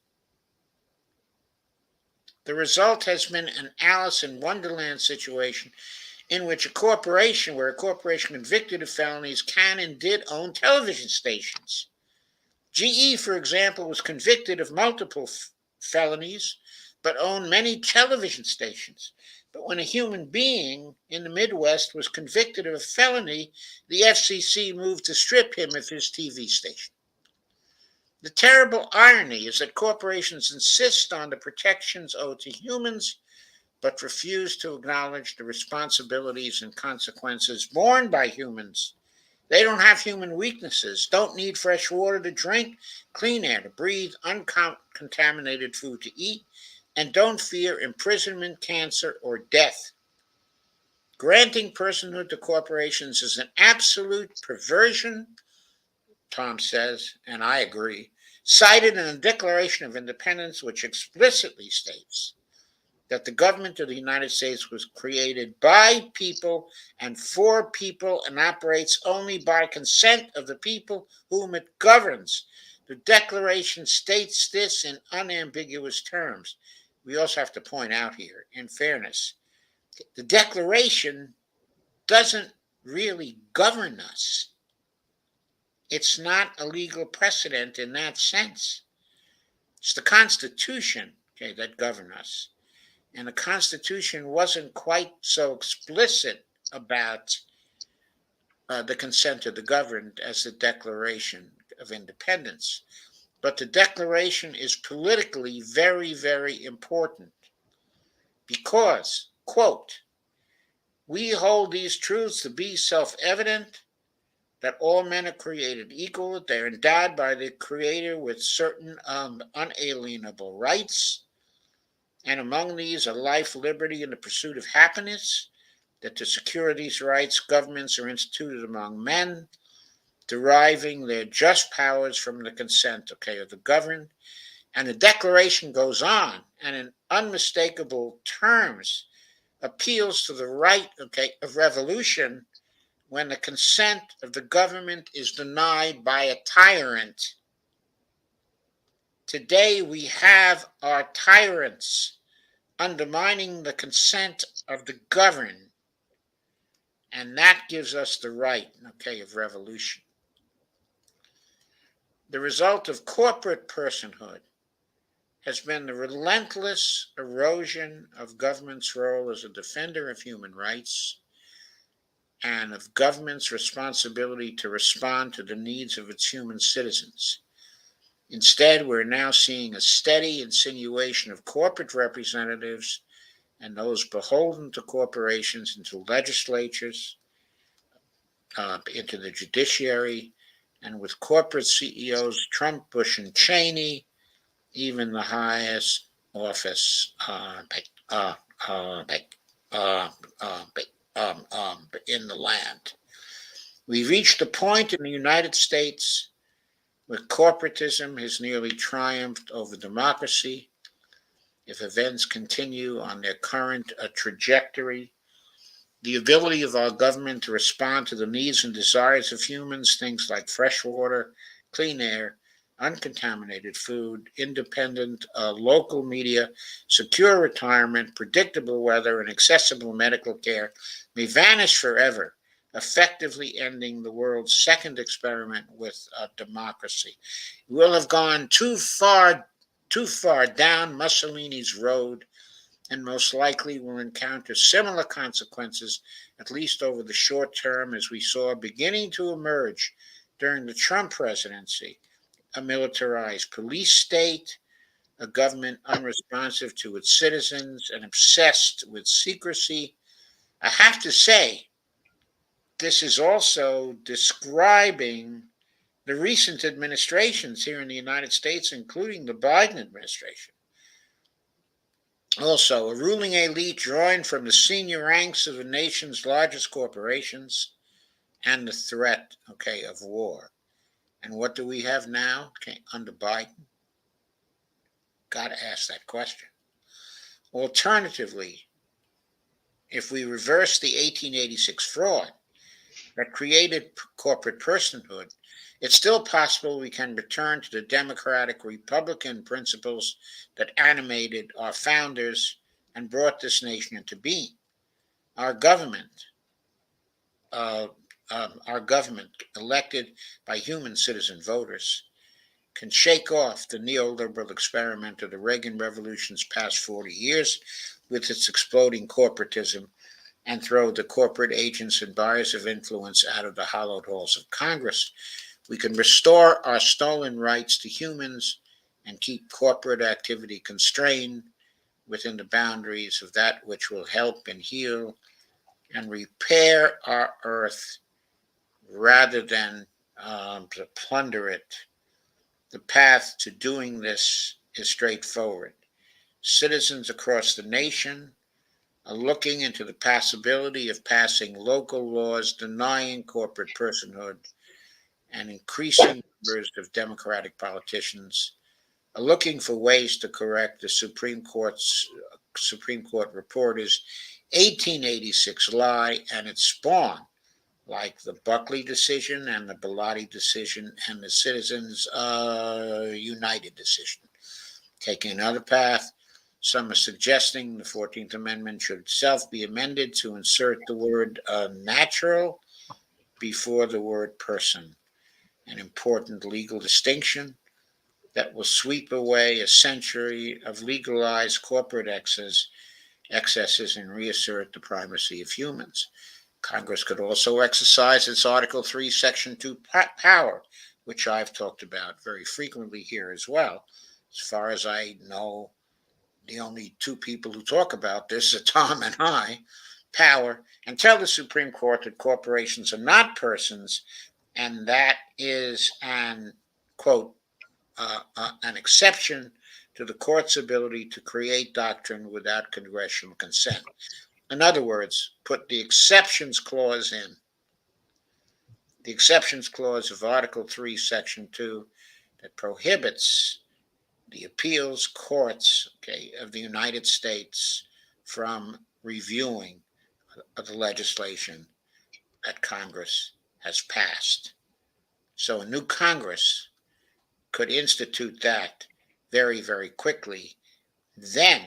The result has been an Alice in Wonderland situation in which where a corporation convicted of felonies can and did own television stations. GE, for example, was convicted of multiple felonies, but owned many television stations. But when a human being in the Midwest was convicted of a felony, the FCC moved to strip him of his TV station. The terrible irony is that corporations insist on the protections owed to humans, but refuse to acknowledge the responsibilities and consequences borne by humans. They don't have human weaknesses, don't need fresh water to drink, clean air to breathe, uncontaminated food to eat, and don't fear imprisonment, cancer, or death. Granting personhood to corporations is an absolute perversion, Tom says, and I agree, cited in the Declaration of Independence, which explicitly states that the government of the United States was created by people and for people and operates only by consent of the people whom it governs. The Declaration states this in unambiguous terms. We also have to point out here, in fairness, the Declaration doesn't really govern us. It's not a legal precedent in that sense. It's the Constitution, okay, that governs us. And the Constitution wasn't quite so explicit about the consent of the governed as the Declaration of Independence. But the Declaration is politically very, very important because, quote, we hold these truths to be self-evident that all men are created equal, they're endowed by the Creator with certain unalienable rights, and among these are life, liberty, and the pursuit of happiness, that to secure these rights, governments are instituted among men, deriving their just powers from the consent, okay, of the governed. And the Declaration goes on, and in unmistakable terms, appeals to the right, okay, of revolution when the consent of the government is denied by a tyrant. Today we have our tyrants undermining the consent of the governed, and that gives us the right, okay, of revolution. The result of corporate personhood has been the relentless erosion of government's role as a defender of human rights and of government's responsibility to respond to the needs of its human citizens. Instead, we're now seeing a steady insinuation of corporate representatives and those beholden to corporations into legislatures, into the judiciary, and with corporate CEOs Trump, Bush, and Cheney, even the highest office in the land. We've reached a point in the United States where corporatism has nearly triumphed over democracy. If events continue on their current trajectory, the ability of our government to respond to the needs and desires of humans, things like fresh water, clean air, uncontaminated food, independent local media, secure retirement, predictable weather, and accessible medical care, may vanish forever effectively ending the world's second experiment with democracy. We'll have gone too far down Mussolini's road, and most likely will encounter similar consequences, at least over the short term, as we saw beginning to emerge during the Trump presidency: a militarized police state, a government unresponsive to its citizens and obsessed with secrecy. I have to say, this is also describing the recent administrations here in the United States, including the Biden administration. Also, a ruling elite drawing from the senior ranks of the nation's largest corporations and the threat, of war. And what do we have now, under Biden? Got to ask that question. Alternatively, if we reverse the 1886 fraud that created corporate personhood, it's still possible we can return to the democratic Republican principles that animated our founders and brought this nation into being. Our government, uh, our government, elected by human citizen voters, can shake off the neoliberal experiment of the Reagan Revolution's past 40 years with its exploding corporatism and throw the corporate agents and buyers of influence out of the hallowed halls of Congress. We can restore our stolen rights to humans and keep corporate activity constrained within the boundaries of that which will help and heal and repair our earth rather than to plunder it. The path to doing this is straightforward. Citizens across the nation are looking into the possibility of passing local laws denying corporate personhood, and increasing numbers of Democratic politicians are looking for ways to correct the Supreme Court reporter's 1886 lie and its spawn, like the Buckley decision and the Bellotti decision and the Citizens United decision. Taking another path, some are suggesting the 14th Amendment should itself be amended to insert the word natural before the word person, an important legal distinction that will sweep away a century of legalized corporate excesses and reassert the primacy of humans. Congress could also exercise its Article 3, Section 2 power, which I've talked about very frequently here as well. As far as I know, the only two people who talk about this are Tom and I. Power, and tell the Supreme Court that corporations are not persons, and that is quote, an exception to the court's ability to create doctrine without congressional consent. In other words, put the exceptions clause in. The exceptions clause of Article 3, Section 2, that prohibits the appeals courts, of the United States from reviewing the legislation that Congress has passed. So a new Congress could institute that very, very quickly. Then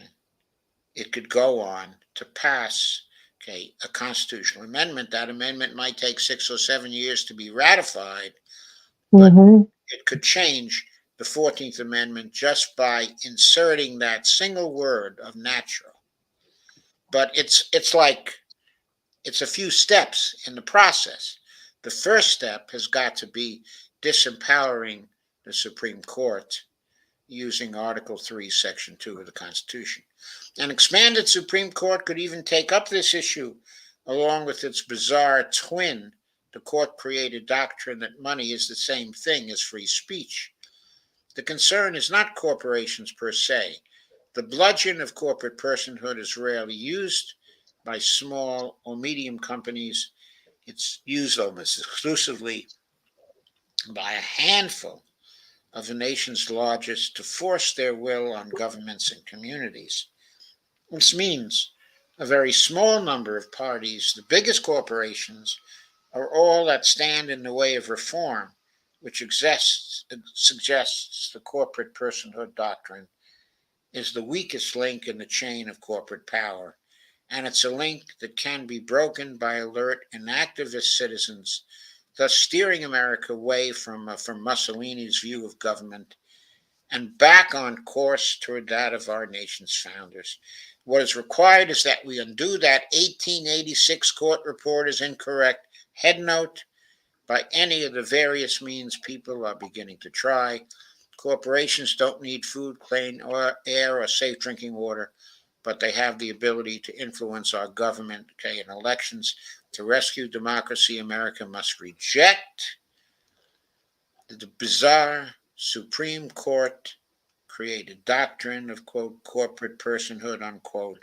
it could go on to pass, a constitutional amendment. That amendment might take 6 or 7 years to be ratified, but Mm-hmm. it could change the 14th Amendment just by inserting that single word of natural. But it's a few steps in the process. The first step has got to be disempowering the Supreme Court using Article 3, Section 2 of the Constitution. An expanded Supreme Court could even take up this issue along with its bizarre twin, the court created doctrine that money is the same thing as free speech. The concern is not corporations per se. The bludgeon of corporate personhood is rarely used by small or medium companies. It's used almost exclusively by a handful of the nation's largest to force their will on governments and communities. This means a very small number of parties, the biggest corporations, are all that stand in the way of reform, which suggests the corporate personhood doctrine is the weakest link in the chain of corporate power and it's a link that can be broken by alert and activist citizens, thus steering America away from Mussolini's view of government and back on course toward that of our nation's founders. What is required is that we undo that 1886 court report is incorrect headnote by any of the various means people are beginning to try. Corporations don't need food, clean air, or safe drinking water, but they have the ability to influence our government, okay, in elections. To rescue democracy, America must reject the bizarre Supreme Court created doctrine of, quote, corporate personhood, unquote.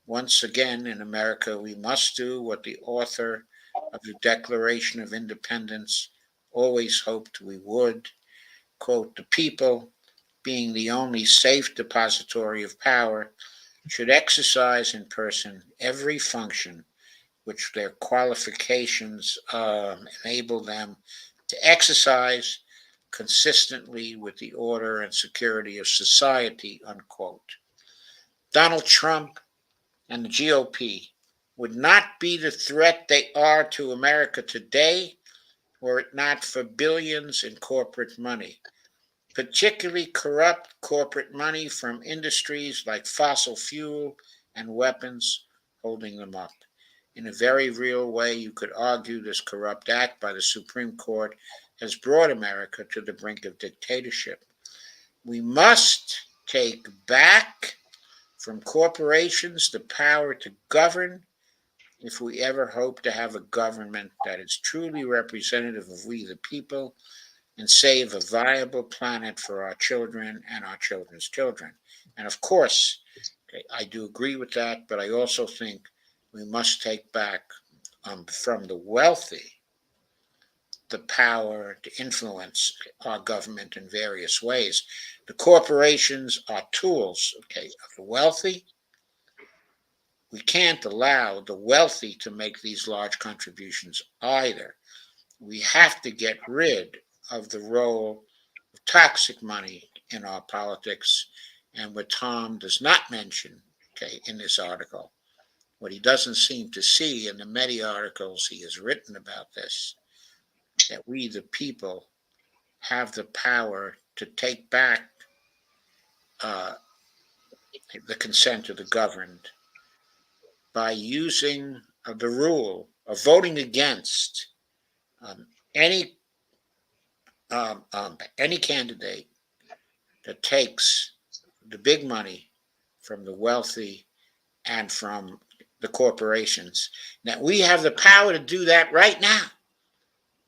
Once again, in America, we must do what the author of the Declaration of Independence always hoped we would. Quote, the people, being the only safe depository of power, should exercise in person every function which their qualifications enable them to exercise consistently with the order and security of society, unquote. Donald Trump and the GOP would not be the threat they are to America today were it not for billions in corporate money, particularly corrupt corporate money from industries like fossil fuel and weapons holding them up. In a very real way, you could argue this corrupt act by the Supreme Court has brought America to the brink of dictatorship. We must take back from corporations the power to govern if we ever hope to have a government that is truly representative of we the people and save a viable planet for our children and our children's children. And of course, okay, I do agree with that, but I also think we must take back from the wealthy the power to influence our government in various ways. The corporations are tools, okay, of the wealthy. We can't allow the wealthy to make these large contributions either. We have to get rid of the role of toxic money in our politics. And what Tom does not mention, okay, in this article, what he doesn't seem to see in the many articles he has written about this, that we, the people, have the power to take back uh, the consent of the governed by using the rule of voting against um, any any candidate that takes the big money from the wealthy and from the corporations. Now we have the power to do that right now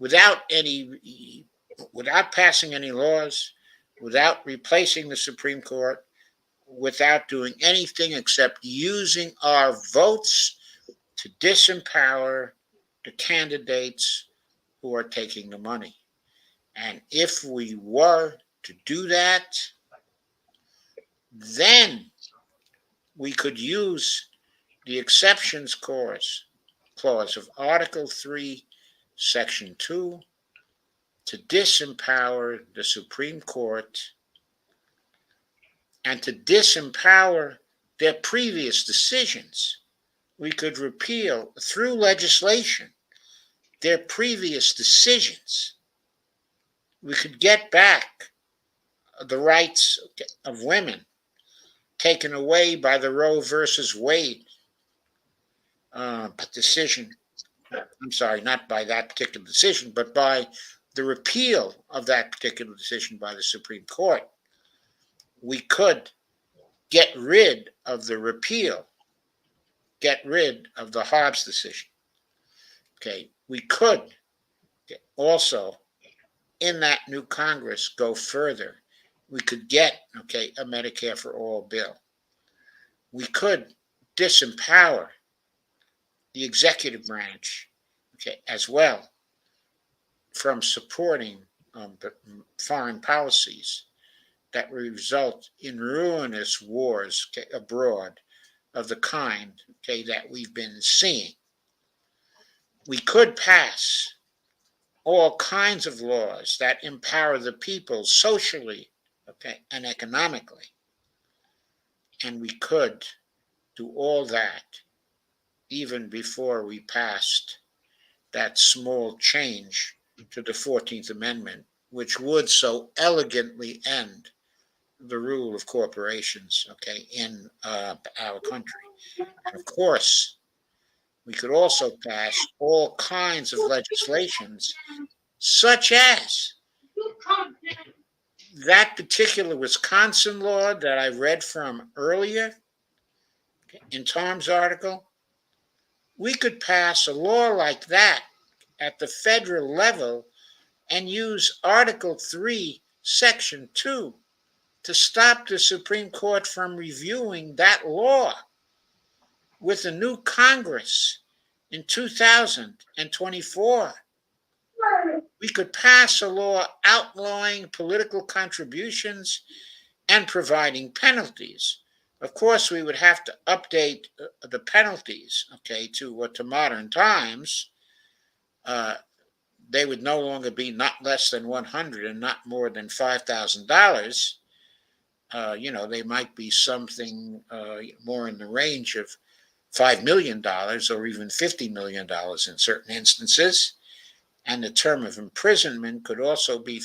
without any without passing any laws, without replacing the Supreme Court, without doing anything except using our votes to disempower the candidates who are taking the money. And if we were to do that, then we could use the exceptions clause of Article 3, Section 2 to disempower the Supreme Court and to disempower their previous decisions. We could repeal through legislation their previous decisions. We could get back the rights of women taken away by the Roe versus Wade decision. I'm sorry, not by that particular decision, but by the repeal of that particular decision by the Supreme Court. We could get rid of the repeal, get rid of the Hobbs decision. Okay, we could also, in that new Congress, go further. We could get, okay, a Medicare for all bill. We could disempower the executive branch, okay, as well from supporting foreign policies that result in ruinous wars, okay, abroad of the kind, okay, that we've been seeing. We could pass all kinds of laws that empower the people socially, okay, and economically. And we could do all that even before we passed that small change to the 14th Amendment, which would so elegantly end the rule of corporations, okay, in our country. And of course, we could also pass all kinds of legislations, such as that particular Wisconsin law that I read from earlier in Tom's article. We could pass a law like that at the federal level and use Article 3, Section 2 to stop the Supreme Court from reviewing that law with a new Congress in 2024. We could pass a law outlawing political contributions and providing penalties. Of course, we would have to update the penalties, okay, to modern times. Uh, they would no longer be not less than 100 and not more than $5,000. They might be something more in the range of $5 million or even $50 million in certain instances. And the term of imprisonment could also be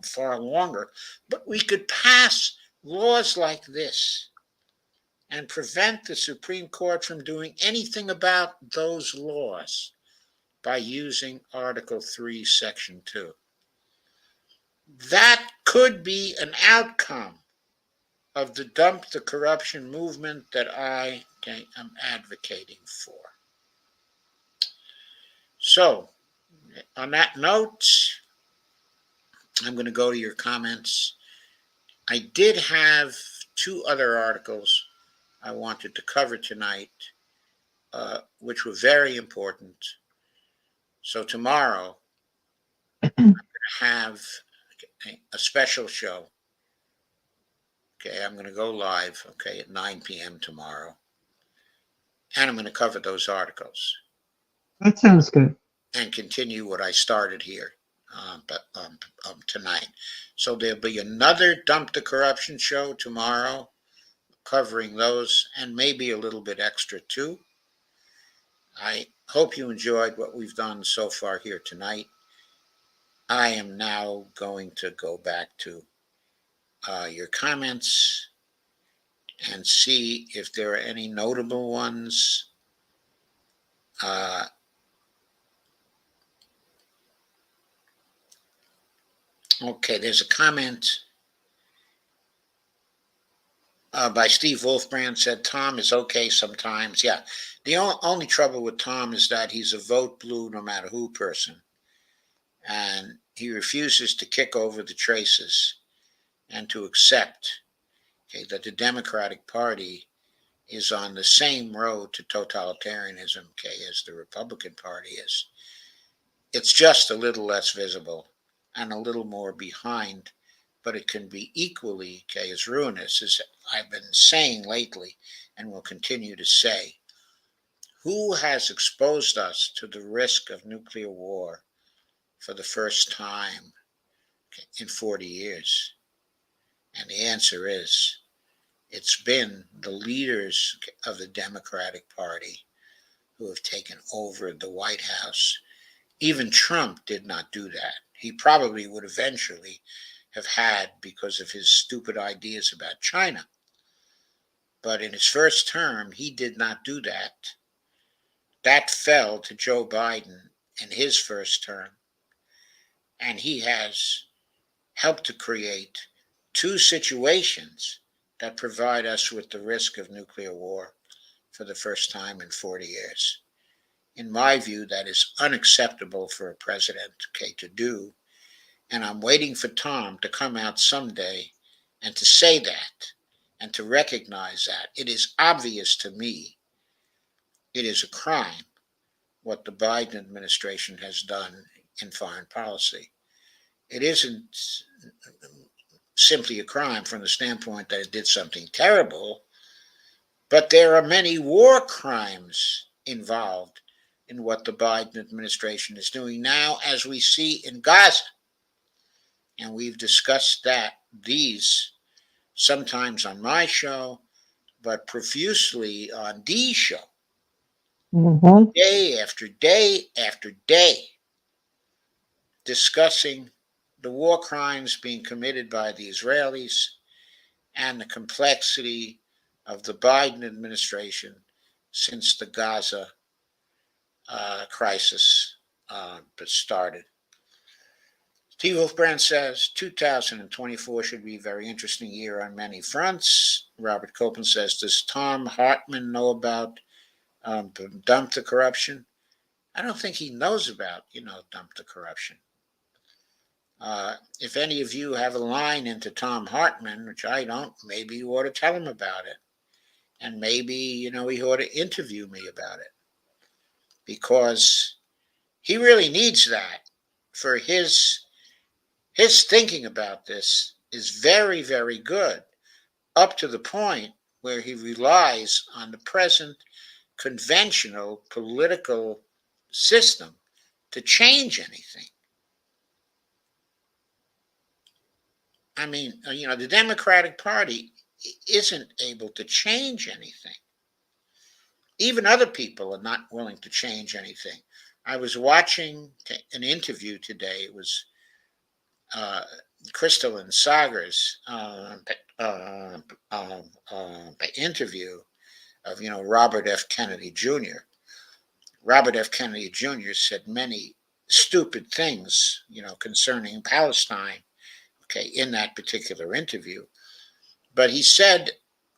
far longer. But we could pass laws like this and prevent the Supreme Court from doing anything about those laws by using Article 3, Section 2. That could be an outcome of the dump the corruption movement that I am advocating for. So, on that note, I'm going to go to your comments. I did have two other articles I wanted to cover tonight, which were very important. So tomorrow, I have a special show. Okay, I'm going to go live, okay, at 9 p.m. tomorrow. And I'm going to cover those articles That sounds good. and continue what I started here tonight. So there'll be another Dump the Corruption show tomorrow covering those and maybe a little bit extra too. I hope you enjoyed what we've done so far here tonight. I am now going to go back to your comments and see if there are any notable ones. Okay, there's a comment by Steve Wolfbrand said Tom is okay sometimes. Yeah, the only trouble with Tom is that he's a vote blue no matter who person. And he refuses to kick over the traces and to accept, okay, that the Democratic Party is on the same road to totalitarianism, okay, as the Republican Party is. It's just a little less visible and a little more behind, but it can be equally, okay, as ruinous, as I've been saying lately and will continue to say. Who has exposed us to the risk of nuclear war for the first time in 40 years? And the answer is it's been the leaders of the Democratic Party who have taken over the White House. Even Trump did not do that. He probably would eventually have had because of his stupid ideas about China. But in his first term, he did not do that. That fell to Joe Biden in his first term. And he has helped to create two situations that provide us with the risk of nuclear war for the first time in 40 years. In my view, that is unacceptable for a president, okay, to do. And I'm waiting for Tom to come out someday and to say that and to recognize that. It is obvious to me it is a crime what the Biden administration has done in foreign policy. It isn't simply a crime from the standpoint that it did something terrible, but there are many war crimes involved in what the Biden administration is doing now, as we see in Gaza. And we've discussed these sometimes on my show, but profusely on Dee's show. Mm-hmm. day after day after day, discussing the war crimes being committed by the Israelis and the complexity of the Biden administration since the Gaza crisis started. Steve Wolfbrand says 2024 should be a very interesting year on many fronts. Robert Copeland says, does Tom Hartman know about dump the corruption? I don't think he knows about, dump the corruption. If any of you have a line into Tom Hartman, which I don't, maybe you ought to tell him about it. And maybe, he ought to interview me about it. Because he really needs that for his thinking about this is very, very good, up to the point where he relies on the present conventional political system to change anything. I mean, the Democratic Party isn't able to change anything. Even other people are not willing to change anything. I was watching an interview today. It was uh, Crystal Sagar's uh, interview of Robert F. Kennedy Jr. Robert F. Kennedy Jr. said many stupid things, concerning Palestine. Okay, in that particular interview, but he said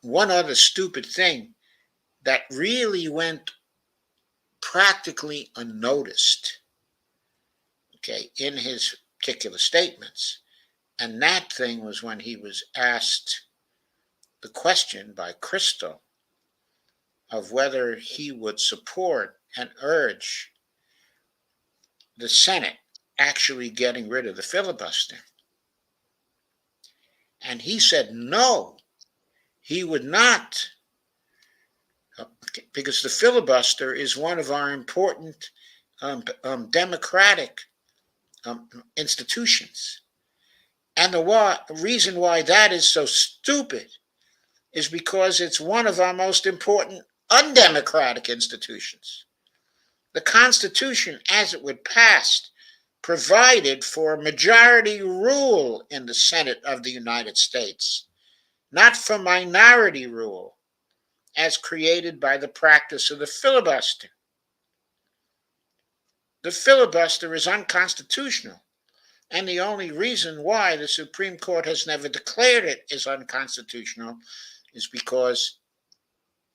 one other stupid thing that really went practically unnoticed. Okay, in his particular statements, and that thing was when he was asked the question by Crystal of whether he would support and urge the Senate actually getting rid of the filibuster. And he said no, he would not, because the filibuster is one of our important democratic institutions. And the reason why that is so stupid is because it's one of our most important undemocratic institutions. The Constitution, as it was passed, provided for majority rule in the Senate of the United States, not for minority rule, as created by the practice of the filibuster. The filibuster is unconstitutional, and the only reason why the Supreme Court has never declared it as unconstitutional is because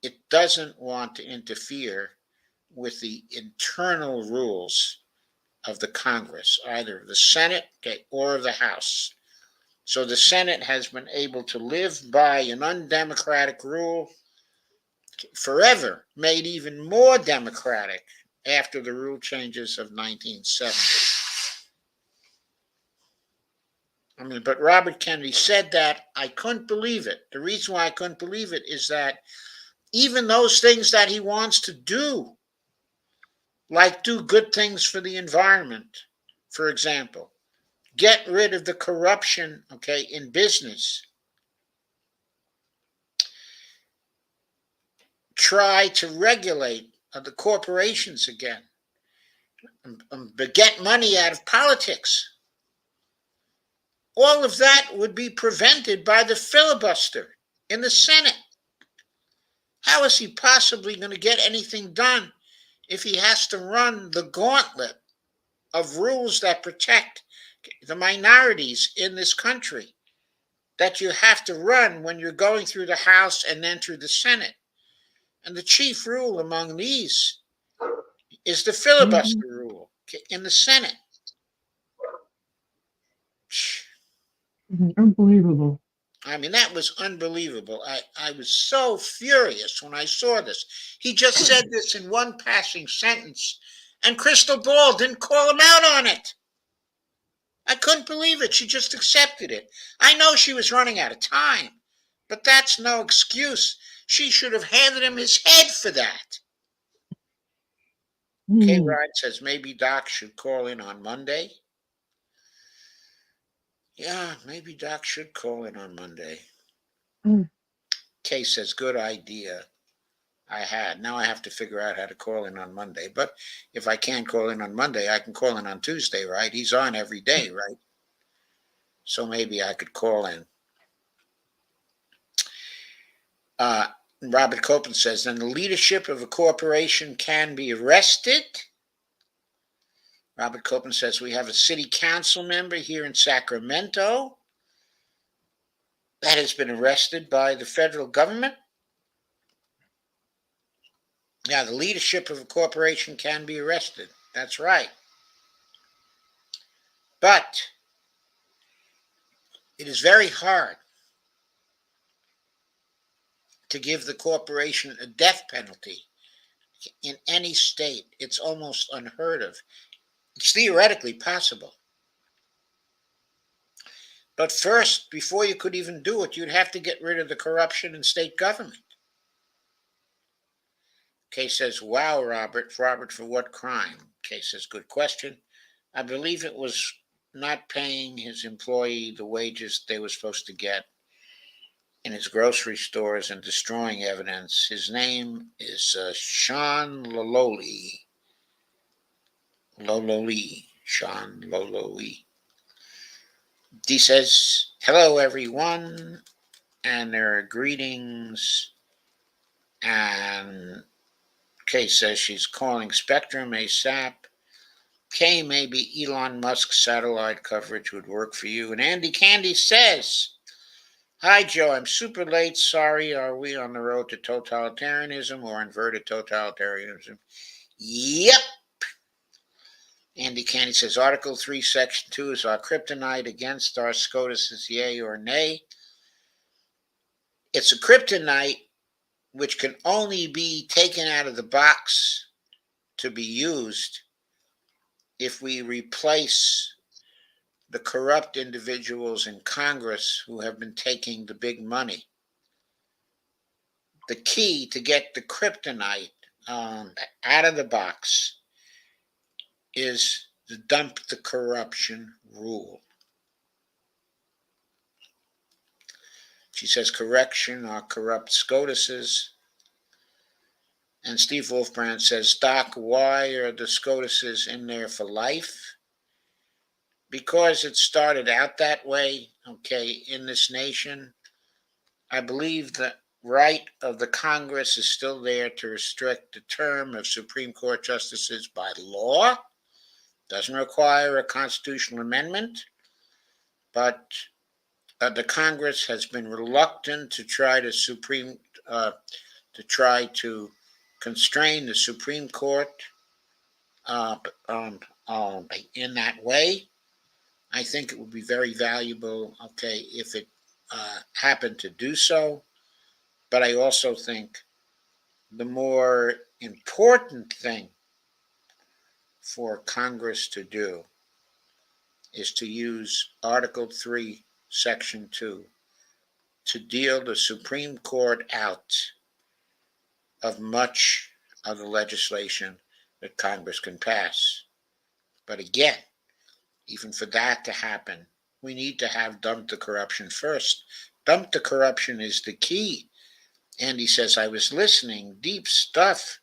it doesn't want to interfere with the internal rules of the Congress, either of the Senate or of the House. So the Senate has been able to live by an undemocratic rule forever, made even more democratic after the rule changes of 1970. I mean, but Robert Kennedy said that. I couldn't believe it. The reason why I couldn't believe it is that even those things that he wants to do, like do good things for the environment, for example, get rid of the corruption, okay, in business, try to regulate the corporations again, but get money out of politics. All of that would be prevented by the filibuster in the Senate. How is he possibly going to get anything done if he has to run the gauntlet of rules that protect the minorities in this country that you have to run when you're going through the House and then through the Senate? And the chief rule among these is the Mm-hmm. filibuster rule in the Senate. Unbelievable. I mean, that was unbelievable. I was so furious when I saw this. He just said this in one passing sentence, and Crystal Ball didn't call him out on it. I couldn't believe it. She just accepted it. I know she was running out of time, but that's no excuse. She should have handed him his head for that. Kay Mm-hmm. Ryan says maybe Doc should call in on Monday. Yeah, maybe Doc should call in on Monday. Kay says good idea. I had. Now I have to figure out how to call in on Monday. But if I can't call in on Monday, I can call in on Tuesday, right? He's on every day, right? So maybe I could call in. Uh, Robert Copeland says, then the leadership of a corporation can be arrested. Robert Copeland says, we have a city council member here in Sacramento that has been arrested by the federal government. Yeah, the leadership of a corporation can be arrested. That's right. But it is very hard to give the corporation a death penalty in any state. It's almost unheard of. It's theoretically possible. But first, before you could even do it, you'd have to get rid of the corruption in state government. Kay says, wow, Robert. Robert, for what crime? Kay says, good question. I believe it was not paying his employee the wages they were supposed to get in his grocery stores and destroying evidence. His name is Sean Lololi. Sean Lololi. He says, hello, everyone. And there are greetings. And Kay says she's calling Spectrum ASAP. Kay, maybe Elon Musk's satellite coverage would work for you. And Andy Candy says, hi, Joe, I'm super late. Sorry, are we on the road to totalitarianism or inverted totalitarianism? Yep. Andy Candy says, Article 3, Section 2 is our kryptonite against our SCOTUS, yay or nay. It's a kryptonite which can only be taken out of the box to be used if we replace the corrupt individuals in Congress who have been taking the big money. The key to get the kryptonite out of the box is to dump the corruption rule. She says correction are corrupt SCOTUSes. And Steve Wolfbrand says, Doc, why are the SCOTUSes in there for life? Because it started out that way, okay, in this nation. I believe the right of the Congress is still there to restrict the term of Supreme Court justices by law. Doesn't require a constitutional amendment, but the Congress has been reluctant to try to constrain the Supreme Court in that way. I think it would be very valuable, okay, if it happened to do so. But I also think the more important thing for Congress to do is to use Article 3, Section 2 to deal the Supreme Court out of much of the legislation that Congress can pass. But again, even for that to happen, we need to have dump the corruption first. Dump the corruption is the key. Andy says, I was listening, deep stuff.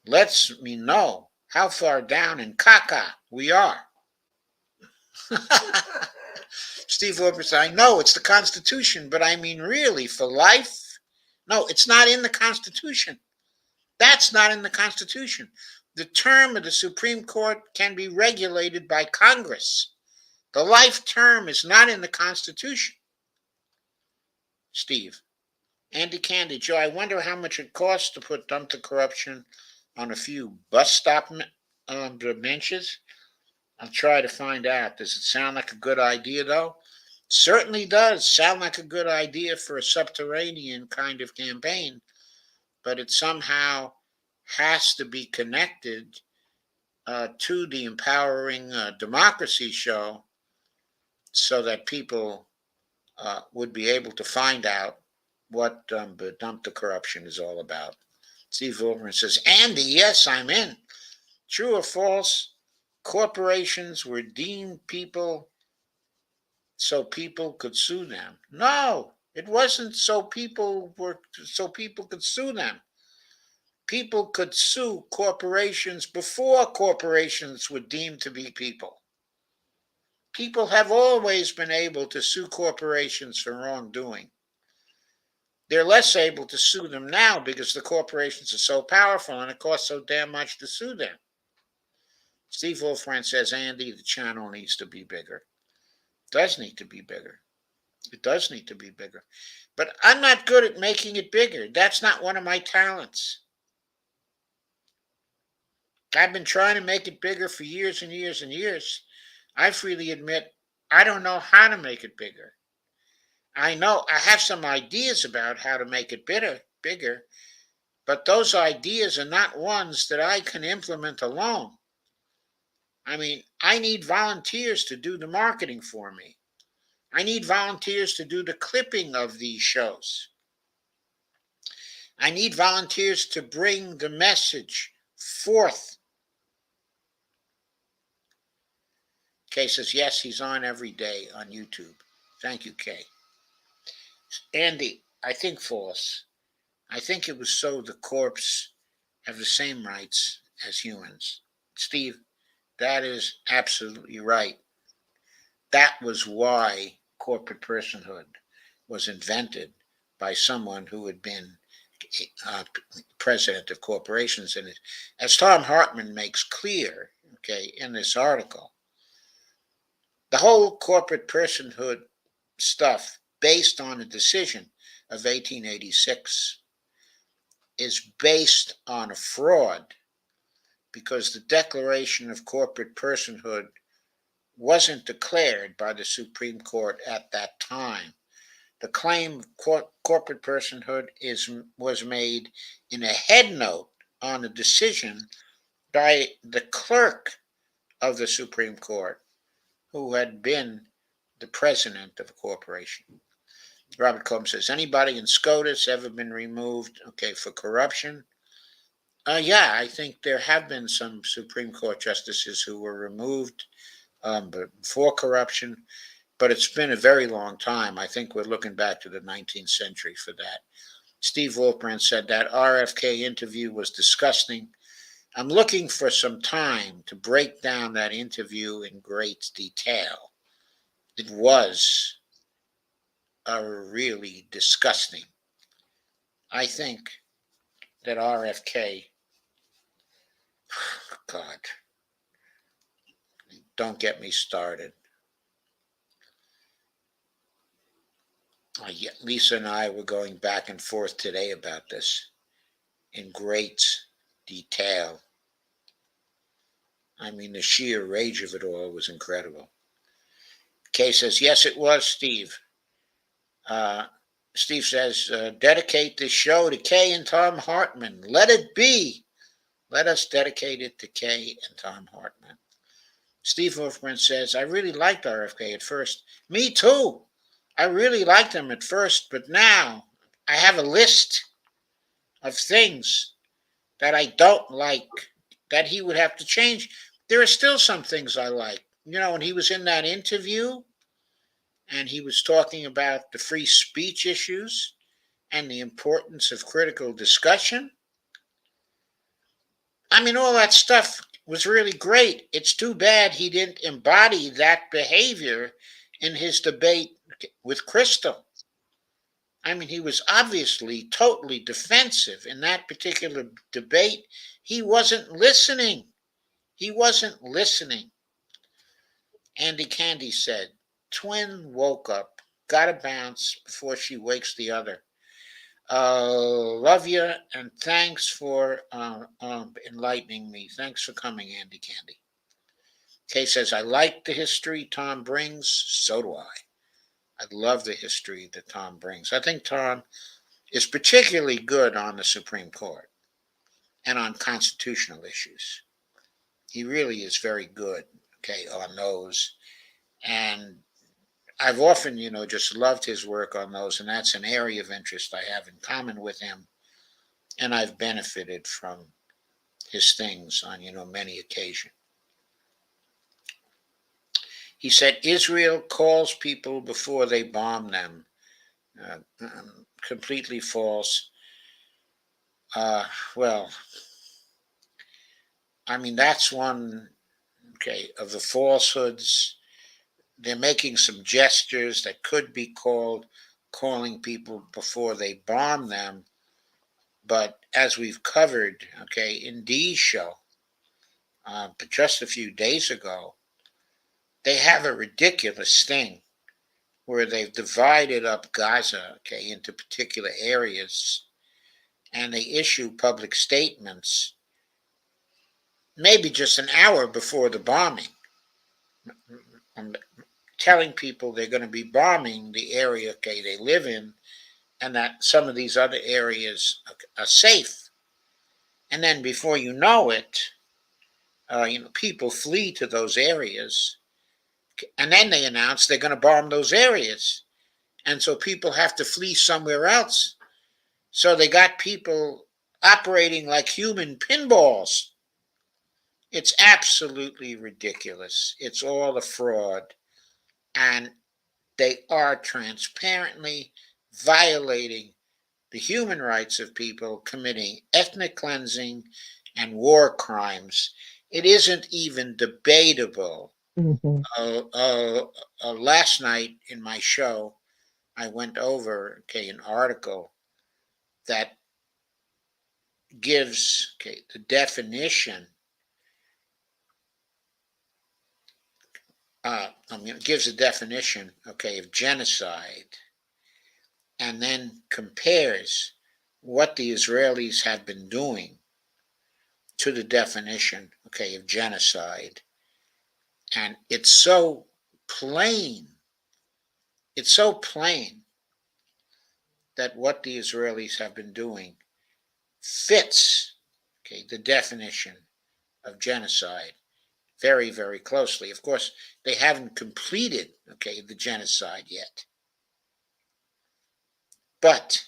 Lets me know how far down in caca we are. Steve Lopez, I know it's the Constitution, but I mean really for life? No, it's not in the Constitution. That's not in the Constitution. The term of the Supreme Court can be regulated by Congress. The life term is not in the Constitution. Steve. Andy Candy, Joe, I wonder how much it costs to put dump the corruption on a few bus stop benches. I'll try to find out. Does it sound like a good idea, though? Certainly does sound like a good idea for a subterranean kind of campaign, but it somehow has to be connected to the Empowering Democracy show so that people would be able to find out what dump the corruption is all about. Steve Wilburn says, Andy, yes, I'm in. True or false? Corporations were deemed people so people could sue them. No, it wasn't so people could sue them. People could sue corporations before corporations were deemed to be people. People have always been able to sue corporations for wrongdoing. They're less able to sue them now because the corporations are so powerful and it costs so damn much to sue them. Steve Wolfram says, Andy, the channel needs to be bigger. It does need to be bigger. It does need to be bigger. But I'm not good at making it bigger. That's not one of my talents. I've been trying to make it bigger for years and years and years. I freely admit I don't know how to make it bigger. I know I have some ideas about how to make it bigger, but those ideas are not ones that I can implement alone. I mean, I need volunteers to do the marketing for me. I need volunteers to do the clipping of these shows. I need volunteers to bring the message forth. Kay says, yes, he's on every day on YouTube. Thank you, Kay. Andy, I think false. I think it was so the corpse have the same rights as humans. Steve, that is absolutely right. That was why corporate personhood was invented by someone who had been president of corporations. And as Tom Hartman makes clear, okay, in this article, the whole corporate personhood stuff based on a decision of 1886 is based on a fraud because the Declaration of Corporate Personhood wasn't declared by the Supreme Court at that time. The claim of corporate personhood was made in a head note on a decision by the clerk of the Supreme Court, who had been the president of a corporation. Robert Combs says, anybody in SCOTUS ever been removed, okay, for corruption? Yeah, I think there have been some Supreme Court justices who were removed but for corruption, but it's been a very long time. I think we're looking back to the 19th century for that. Steve Wolfbrand said that RFK interview was disgusting. I'm looking for some time to break down that interview in great detail. It was really disgusting. I think that RFK, God, don't get me started. Lisa and I were going back and forth today about this in great detail. I mean, the sheer rage of it all was incredible. Kay says, yes, it was, Steve. Steve says, dedicate this show to Kay and Tom Hartman. Let it be. Let us dedicate it to Kay and Tom Hartman. Steve Wolfman says, I really liked RFK at first. Me too. I really liked him at first, but now I have a list of things that I don't like that he would have to change. There are still some things I like. You know, when he was in that interview and he was talking about the free speech issues and the importance of critical discussion, I mean, all that stuff was really great. It's too bad he didn't embody that behavior in his debate with Crystal. I mean, he was obviously totally defensive in that particular debate. He wasn't listening. He wasn't listening. Andy Candy said, twin woke up, gotta bounce before she wakes the other. Love you and thanks for enlightening me. Thanks for coming, Andy Candy. Kay says, I like the history Tom brings. So do I. I love the history that Tom brings. I think Tom is particularly good on the Supreme Court and on constitutional issues. He really is very good, okay, on those. And I've often, just loved his work on those, and that's an area of interest I have in common with him. And I've benefited from his things on, many occasions. He said, Israel calls people before they bomb them. Completely false. Uh, well, I mean, that's one, okay, of the falsehoods. They're making some gestures that could be called calling people before they bomb them. But as we've covered, okay, in Dee's show, but just a few days ago, they have a ridiculous thing where they've divided up Gaza, okay, into particular areas, and they issue public statements, maybe just an hour before the bombing, telling people they're going to be bombing the area, okay, they live in, and that some of these other areas are safe. And then before you know it, people flee to those areas, and then they announce they're going to bomb those areas, and so people have to flee somewhere else. So they got people operating like human pinballs. It's absolutely ridiculous. It's all a fraud, and they are transparently violating the human rights of people, committing ethnic cleansing and war crimes. It isn't even debatable. Hmm. Last night in my show, I went over, okay, an article that gives, okay, the definition. Gives a definition, okay, of genocide, and then compares what the Israelis have been doing to the definition, okay, of genocide. And plain, it's so plain that what the Israelis have been doing fits, okay, the definition of genocide very, very closely. Of course, they haven't completed, okay, the genocide yet, but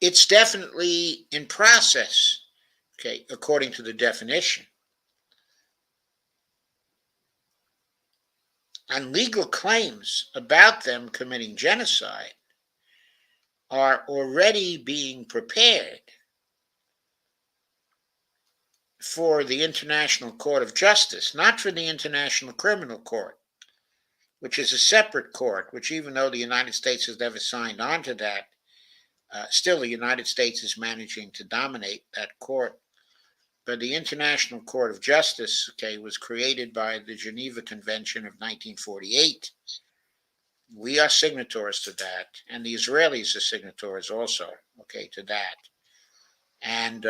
it's definitely in process, okay, according to the definition. And legal claims about them committing genocide are already being prepared for the International Court of Justice, not for the International Criminal Court, which is a separate court, which, even though the United States has never signed on to that, still the United States is managing to dominate that court. But the International Court of Justice, okay, was created by the Geneva Convention of 1948. We are signatories to that, and the Israelis are signatories also, okay, to that. And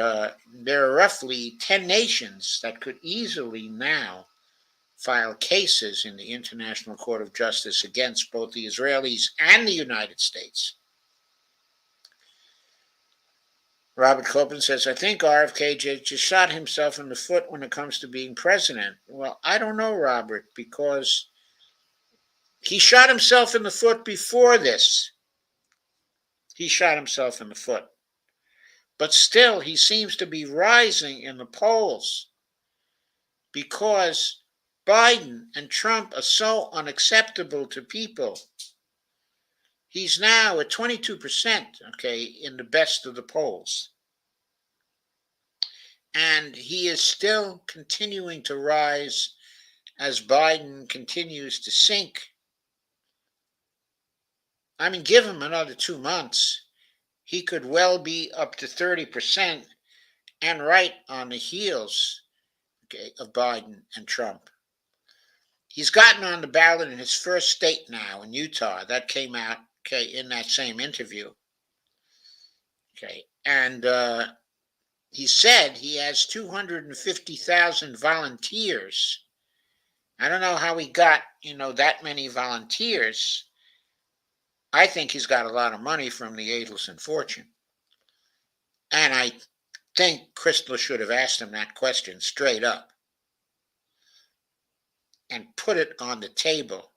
there are roughly 10 nations that could easily now file cases in the International Court of Justice against both the Israelis and the United States. Robert Copeland says, I think RFK just shot himself in the foot when it comes to being president. Well, I don't know, Robert, because he shot himself in the foot before this. He shot himself in the foot. But still, he seems to be rising in the polls because Biden and Trump are so unacceptable to people. He's now at 22%, okay, in the best of the polls. And he is still continuing to rise as Biden continues to sink. I mean, give him another 2 months. He could well be up to 30% and right on the heels, okay, of Biden and Trump. He's gotten on the ballot in his first state now, in Utah. That came out, okay, in that same interview. Okay. And he said he has 250,000 volunteers. I don't know how he got, that many volunteers. I think he's got a lot of money from the Adelson fortune. And I think Crystal should have asked him that question straight up and put it on the table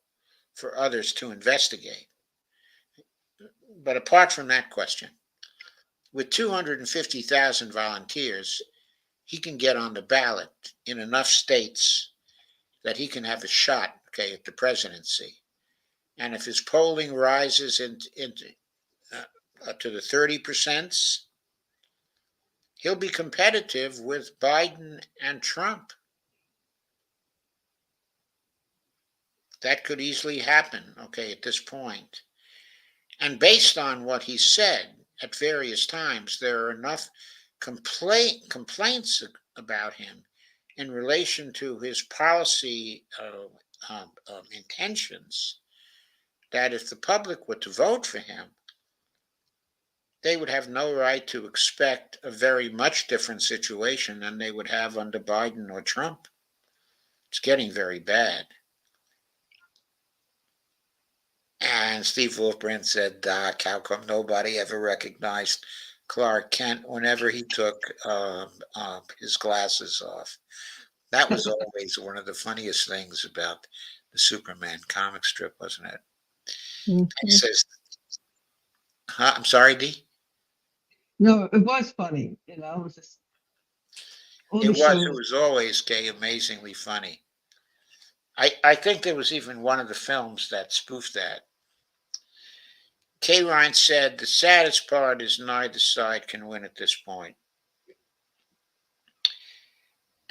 for others to investigate. But apart from that question, with 250,000 volunteers, he can get on the ballot in enough states that he can have a shot, okay, at the presidency. And if his polling rises into to the 30%, he'll be competitive with Biden and Trump. That could easily happen, okay, at this point. And based on what he said at various times, there are enough complaints about him in relation to his policy intentions that if the public were to vote for him, they would have no right to expect a very much different situation than they would have under Biden or Trump. It's getting very bad. And Steve Wolfbrand said, Doc, how come nobody ever recognized Clark Kent whenever he took his glasses off? That was always one of the funniest things about the Superman comic strip, wasn't it? He Mhm. says, huh, I'm sorry, D? No, it was funny. It was just all It the was. It shows. was always gay, amazingly funny. I think there was even one of the films that spoofed that. K. Ryan said, the saddest part is neither side can win at this point.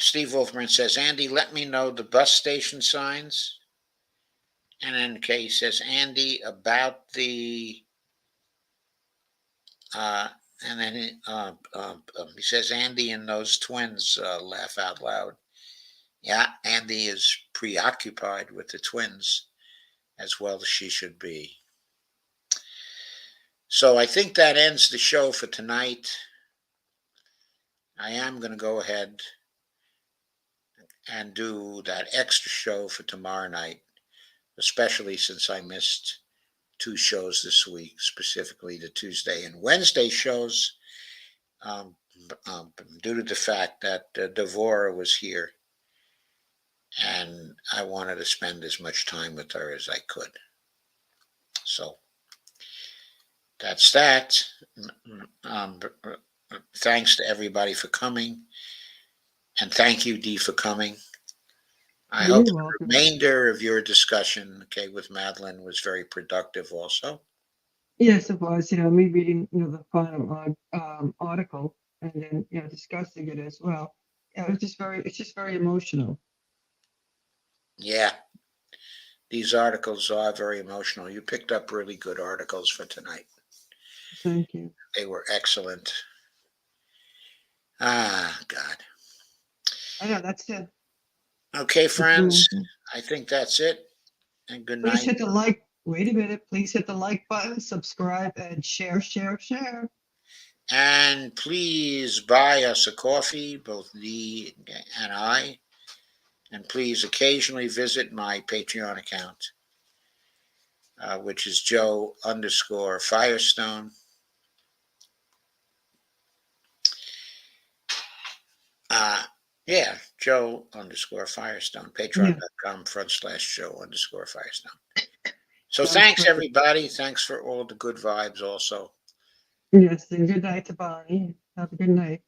Steve Wolfman says, Andy, let me know the bus station signs. And then Kay says, Andy, about the, and then he says, Andy and those twins laugh out loud. Yeah, Andy is preoccupied with the twins as well as she should be. So I think that ends the show for tonight. I am going to go ahead and do that extra show for tomorrow night, especially since I missed two shows this week, specifically the Tuesday and Wednesday shows, um, due to the fact that Devora was here and I wanted to spend as much time with her as I could. So that's that. Um, Thanks to everybody for coming. And thank you, Dee, for coming. I hope You're the welcome. remainder of your discussion, okay, with Madeline was very productive also. Yes, it was. Me reading, the final article and then, discussing it as well. Yeah, it's just very emotional. Yeah, these articles are very emotional. You picked up really good articles for tonight. Thank you. They were excellent. Ah, God. I know that's it. Okay, It's friends, amazing. I think that's it. And good Please night. hit the like. Wait a minute. Please hit the like button, subscribe, and share, share, share. And please buy us a coffee, both Dee and I. And please occasionally visit my Patreon account, which is Joe underscore Firestone. Uh, yeah, Joe underscore Firestone. Yeah, Patreon.com/Joe underscore Firestone. So sounds thanks, great. everybody. Thanks for all the good vibes also. Yes, and good night to Bonnie. Have a good night.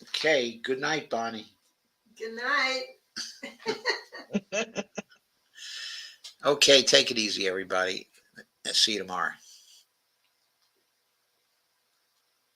Okay, good night, Bonnie. Good night. Okay, take it easy, everybody. See you tomorrow.